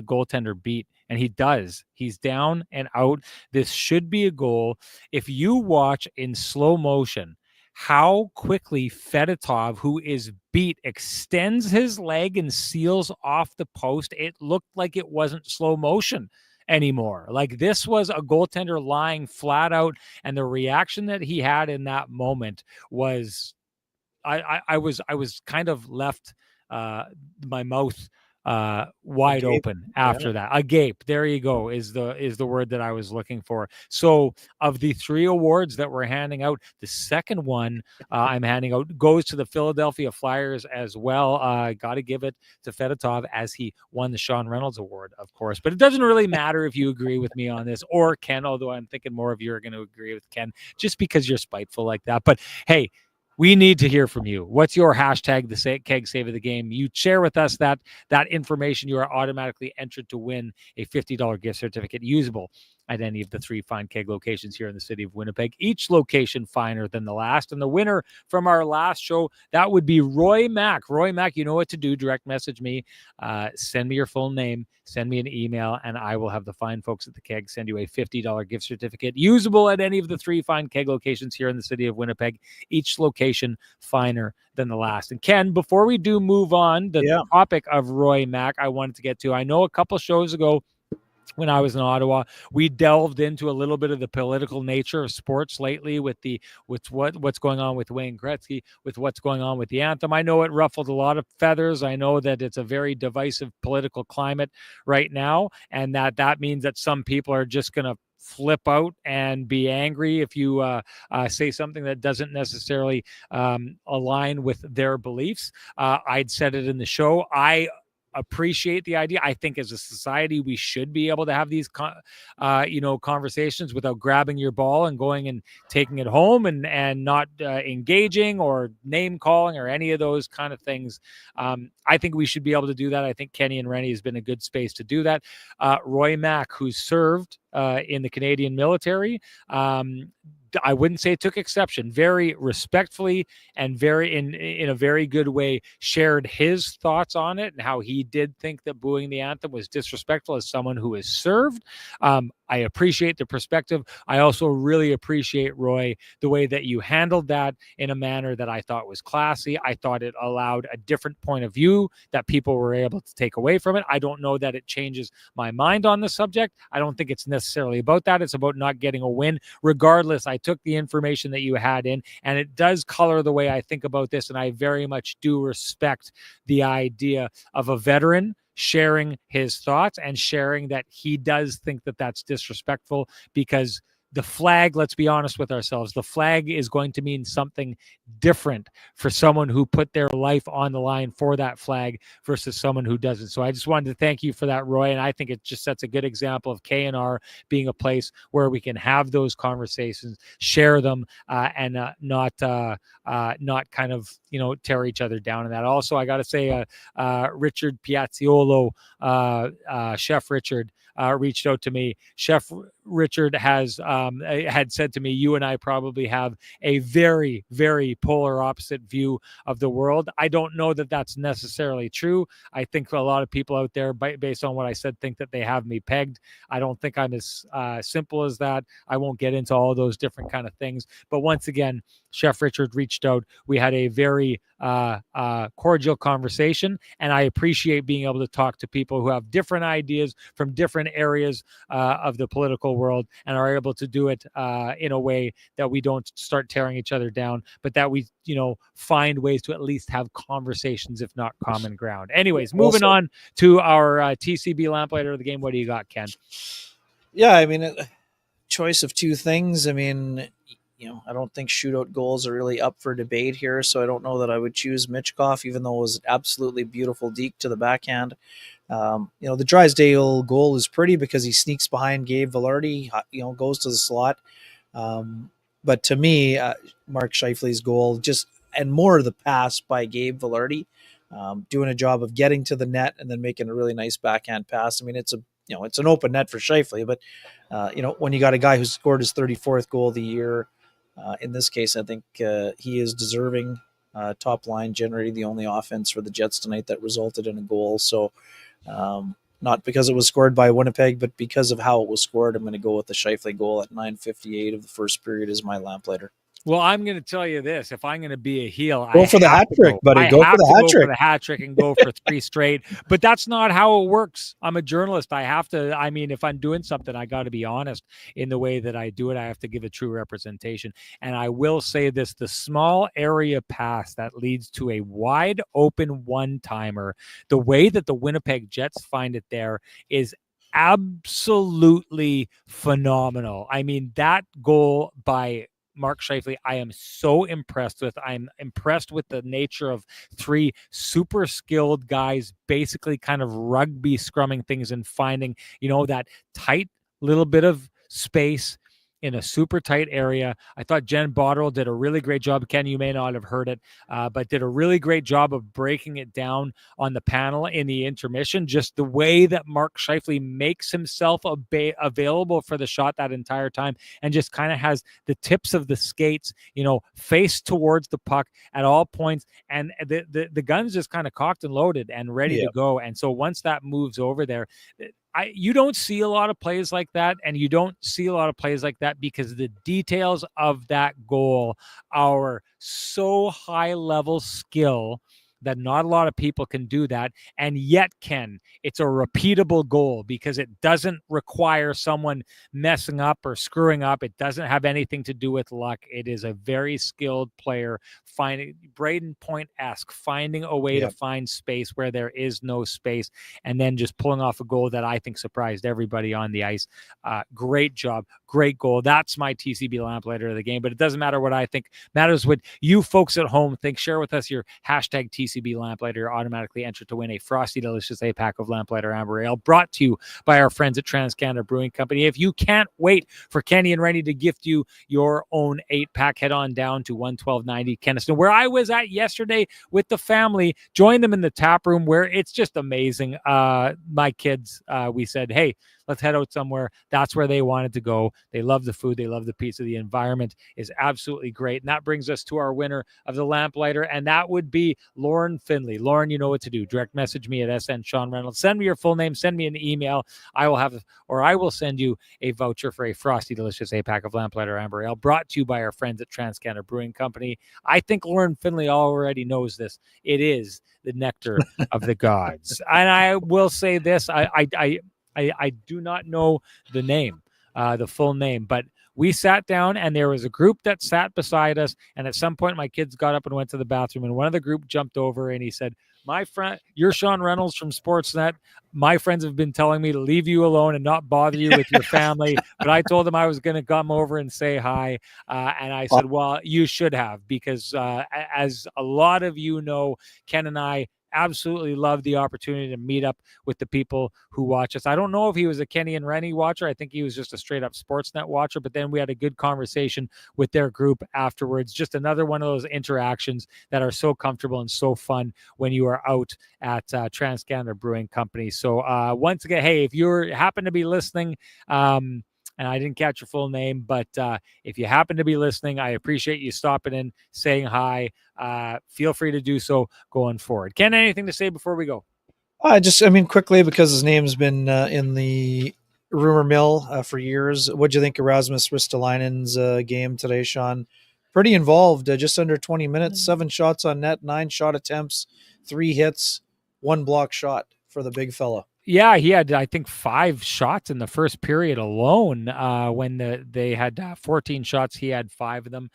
goaltender beat, and he does. He's down and out. This should be a goal. If you watch in slow motion how quickly Fedotov, who is beat, extends his leg and seals off the post, it looked like it wasn't slow motion anymore. Like this was a goaltender lying flat out, and the reaction that he had in that moment was I was kind of left my mouth wide open after that. Agape. There you go, is the word that I was looking for. So of the 3 awards that we're handing out, the second one I'm handing out goes to the Philadelphia Flyers as well. Got to give it to Fedotov as he won the Sean Reynolds Award, of course. But it doesn't really matter if you agree with me on this or Ken, although I'm thinking more of you are going to agree with Ken just because you're spiteful like that. But hey, we need to hear from you. What's your hashtag, the keg save of the game? You share with us that information, you are automatically entered to win a $50 gift certificate usable at any of the 3 fine keg locations here in the city of Winnipeg, each location finer than the last. And the winner from our last show, that would be Roy Mack. Roy Mack, you know what to do. Direct message me, send me your full name, send me an email, and I will have the fine folks at the keg send you a $50 gift certificate usable at any of the 3 fine keg locations here in the city of Winnipeg, each location finer than the last. And Ken, before we do move on, the topic of Roy Mack I wanted to get to, I know a couple shows ago when I was in Ottawa, we delved into a little bit of the political nature of sports lately with what's going on with Wayne Gretzky, with what's going on with the anthem. I know it ruffled a lot of feathers. I know that it's a very divisive political climate right now, and that means that some people are just going to flip out and be angry if you say something that doesn't necessarily align with their beliefs. I'd said it in the show. I appreciate the idea. I think as a society, we should be able to have these, conversations without grabbing your ball and going and taking it home and not engaging or name calling or any of those kind of things. I think we should be able to do that. I think Kenny and Renny has been a good space to do that. Roy Mack, who served in the Canadian military, I wouldn't say took exception, very respectfully and very in a very good way shared his thoughts on it and how he did think that booing the anthem was disrespectful as someone who has served. I appreciate the perspective. I also really appreciate, Roy, the way that you handled that in a manner that I thought was classy. I thought it allowed a different point of view that people were able to take away from it. I don't know that it changes my mind on the subject. I don't think it's necessarily about that. It's about not getting a win. Regardless, I took the information that you had in, and it does color the way I think about this, and I very much do respect the idea of a veteran sharing his thoughts and sharing that he does think that that's disrespectful, because the flag, let's be honest with ourselves, the flag is going to mean something different for someone who put their life on the line for that flag versus someone who doesn't. So I just wanted to thank you for that, Roy. And I think it just sets a good example of KNR being a place where we can have those conversations, share them, and not kind of, tear each other down in that. Also, I got to say, Richard Piazziolo, Chef Richard, reached out to me. Chef Richard had said to me, you and I probably have a very, very polar opposite view of the world. I don't know that that's necessarily true. I think a lot of people out there, based on what I said, think that they have me pegged. I don't think I'm as simple as that. I won't get into all those different kind of things. But once again, Chef Richard reached out. We had a very cordial conversation, and I appreciate being able to talk to people who have different ideas from different areas of the political world and are able to do it in a way that we don't start tearing each other down, but that we, find ways to at least have conversations, if not common ground. Anyways, moving on to our TCB lamplighter of the game. What do you got, Ken? Yeah, I mean, choice of two things. I mean, I don't think shootout goals are really up for debate here, so I don't know that I would choose Mitchkoff, even though it was an absolutely beautiful deke to the backhand. The Drysdale goal is pretty because he sneaks behind Gabe Vilardi, goes to the slot. But to me, Mark Scheifele's goal, and more of the pass by Gabe Vilardi, doing a job of getting to the net and then making a really nice backhand pass. I mean, it's an open net for Scheifele, but when you got a guy who scored his 34th goal of the year, in this case, I think he is deserving. Top line, generating the only offense for the Jets tonight that resulted in a goal. So not because it was scored by Winnipeg, but because of how it was scored, I'm going to go with the Scheifele goal at 9:58 of the first period as my lamplighter. Well, I'm going to tell you this. If I'm going to be a heel, go for the hat trick, buddy. Go for the hat trick and go for 3 straight. But that's not how it works. I'm a journalist. If I'm doing something, I got to be honest in the way that I do it. I have to give a true representation. And I will say this, the small area pass that leads to a wide open one-timer, the way that the Winnipeg Jets find it there is absolutely phenomenal. I mean, that goal by Mark Scheifele, I am so impressed with. I'm impressed with the nature of 3 super skilled guys, basically kind of rugby scrumming things and finding, that tight little bit of space in a super tight area. I thought Jen Botterill did a really great job. Ken, you may not have heard it, but did a really great job of breaking it down on the panel in the intermission. Just the way that Mark Scheifele makes himself available for the shot that entire time, and just kind of has the tips of the skates, face towards the puck at all points, and the gun's just kind of cocked and loaded and ready to go. And so once that moves over there, you don't see a lot of plays like that, and you don't see a lot of plays like that because the details of that goal are so high level skill that not a lot of people can do that. And yet, Ken, it's a repeatable goal because it doesn't require someone messing up or screwing up. It doesn't have anything to do with luck. It is a very skilled player finding Braden Point-esque, finding a way to find space where there is no space, and then just pulling off a goal that I think surprised everybody on the ice. Great job. Great goal. That's my TCB Lamplighter of the game, but it doesn't matter what I think. Matters what you folks at home think. Share with us your hashtag TCB Lamplighter. You're automatically entered to win a frosty, delicious 8-pack of Lamplighter Amber Ale, brought to you by our friends at TransCanada Brewing Company. If you can't wait for Kenny and Renny to gift you your own 8-pack, head on down to 11290 Kenniston, where I was at yesterday with the family. Join them in the tap room, where it's just amazing. My kids, we said, hey, let's head out somewhere. That's where they wanted to go. They love the food. They love the pizza. The environment is absolutely great. And that brings us to our winner of the Lamplighter, and that would be Lauren Finley. Lauren, you know what to do. Direct message me at SN Sean Reynolds. Send me your full name. Send me an email. I will send you a voucher for a frosty, delicious 8-pack of Lamplighter Amber Ale, brought to you by our friends at TransCanada Brewing Company. I think Lauren Finley already knows this. It is the nectar of the gods. And I will say this. I do not know the name, the full name, but we sat down and there was a group that sat beside us. And at some point, my kids got up and went to the bathroom, and one of the group jumped over and he said, my friend, you're Sean Reynolds from Sportsnet. My friends have been telling me to leave you alone and not bother you with your family. But I told them I was going to come over and say hi. And I said, well, you should have, because as a lot of you know, Ken and I absolutely love the opportunity to meet up with the people who watch us. I don't know if he was a Kenny and Renny watcher. I think he was just a straight up Sportsnet watcher, but then we had a good conversation with their group afterwards. Just another one of those interactions that are so comfortable and so fun when you are out at TransCanada Brewing Company. So once again, hey, if you happen to be listening, and I didn't catch your full name, but if you happen to be listening, I appreciate you stopping in, saying hi. Feel free to do so going forward. Ken, anything to say before we go? Quickly, because his name's been in the rumor mill for years. What'd you think of Rasmus Ristolainen's game today, Sean? Pretty involved, just under 20 minutes, 7 shots on net, 9 shot attempts, 3 hits, 1 block shot for the big fella. Yeah, he had, I think, 5 shots in the first period alone. When they had 14 shots, he had 5 of them.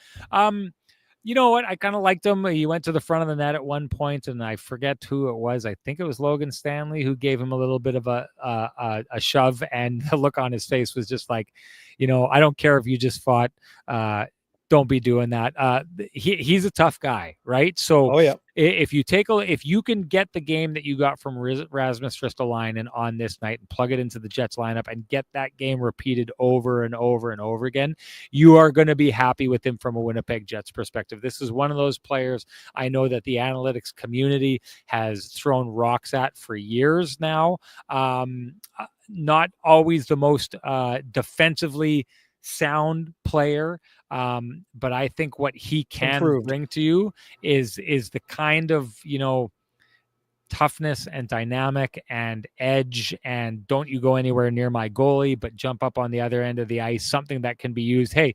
You know what? I kind of liked him. He went to the front of the net at one point, and I forget who it was. I think it was Logan Stanley who gave him a little bit of a shove, and the look on his face was just like, I don't care if you just fought. Don't be doing that. He's a tough guy, right? So if you can get the game that you got from Rasmus Ristolainen on this night and plug it into the Jets lineup and get that game repeated over and over and over again, you are going to be happy with him from a Winnipeg Jets perspective. This is one of those players I know that the analytics community has thrown rocks at for years now. Not always the most defensively sound player, but I think what he can bring to you is the kind of toughness and dynamic and edge, and don't you go anywhere near my goalie, but jump up on the other end of the ice, something that can be used. Hey,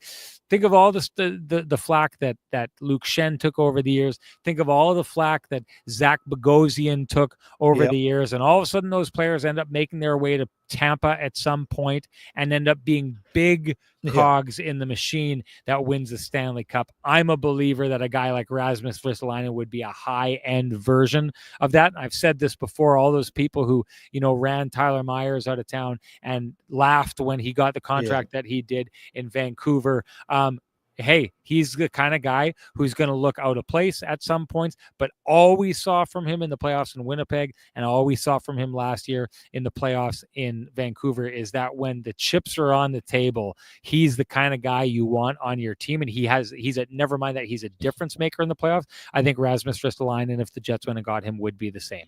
think of all the flack that Luke Shen took over the years. Think of all the flack that Zach Bogosian took over the years, and all of a sudden those players end up making their way to Tampa at some point and end up being big cogs in the machine that wins the Stanley Cup. I'm a believer that a guy like Rasmus Ristolainen would be a high-end version of that. I've said this before, all those people who, ran Tyler Myers out of town and laughed when he got the contract that he did in Vancouver. hey, he's the kind of guy who's going to look out of place at some points, but all we saw from him in the playoffs in Winnipeg and all we saw from him last year in the playoffs in Vancouver is that when the chips are on the table, he's the kind of guy you want on your team. And never mind that he's a difference maker in the playoffs. I think Rasmus Ristolainen, if the Jets went and got him, would be the same.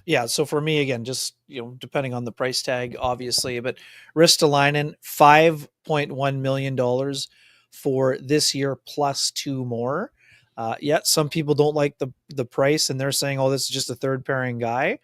Yeah, so for me again, just depending on the price tag, obviously, but Ristolainen, $5.1 million for this year plus two more. Yet some people don't like the price, and they're saying, "Oh, this is just a third pairing guy."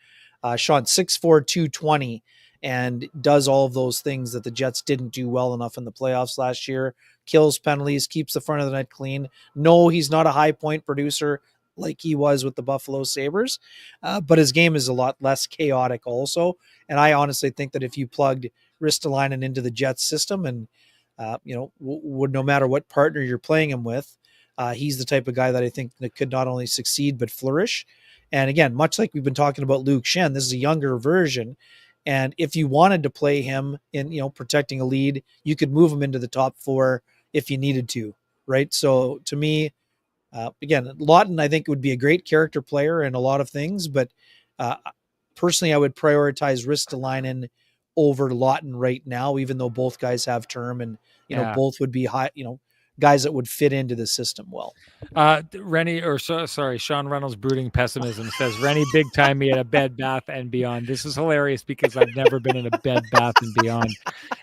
Sean 6'4", 220, and does all of those things that the Jets didn't do well enough in the playoffs last year. Kills penalties, keeps the front of the net clean. No, he's not a high point producer like he was with the Buffalo Sabres, but his game is a lot less chaotic also. And I honestly think that if you plugged Ristolainen into the Jets system and, would no matter what partner you're playing him with, he's the type of guy that I think that could not only succeed but flourish. And again, much like we've been talking about Luke Shen, this is a younger version. And if you wanted to play him in, protecting a lead, you could move him into the top four if you needed to, right? So to me, again, Lawton, I think, would be a great character player in a lot of things, but personally, I would prioritize Ristolainen over Lawton right now, even though both guys have term and, both would be high, guys that would fit into the system well. Sean Reynolds brooding pessimism says, Renny big time me at a Bed Bath and Beyond. This is hilarious because I've never been in a Bed Bath and Beyond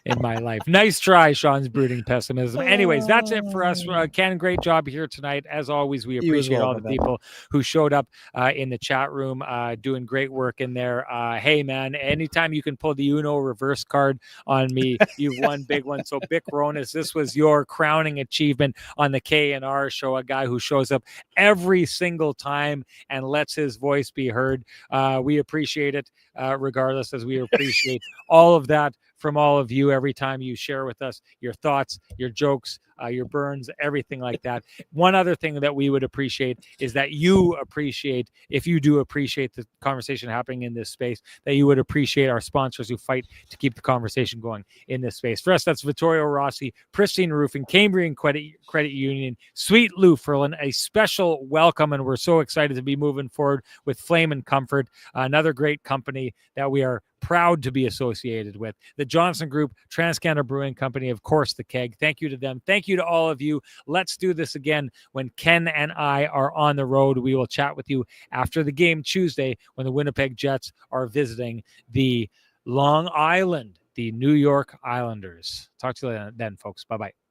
in my life. Nice try, Sean's brooding pessimism. Anyways, that's it for us. Ken, great job here tonight. As always, we appreciate all the people who showed up in the chat room, doing great work in there. Hey, man, anytime you can pull the Uno reverse card on me, you've won big one. So, Bic Ronas, this was your crowning achievement on the K&R show, a guy who shows up every single time and lets his voice be heard. We appreciate it regardless, as we appreciate all of that from all of you every time you share with us your thoughts, your jokes, your burns, everything like that. One other thing that we would appreciate is that you appreciate, if you do appreciate the conversation happening in this space, that you would appreciate our sponsors who fight to keep the conversation going in this space. For us, that's Vittorio Rossi, Pristine Roofing, Cambrian Credit Union, Sweet Lou Ferlin, a special welcome, and we're so excited to be moving forward with Flame and Comfort, another great company that we are proud to be associated with. The Johnson Group, TransCanada Brewing Company, of course, the Keg. Thank you to them. Thank you to all of you. Let's do this again when Ken and I are on the road. We will chat with you after the game Tuesday when the Winnipeg Jets are visiting the Long Island, the New York Islanders. Talk to you then, folks. Bye-bye.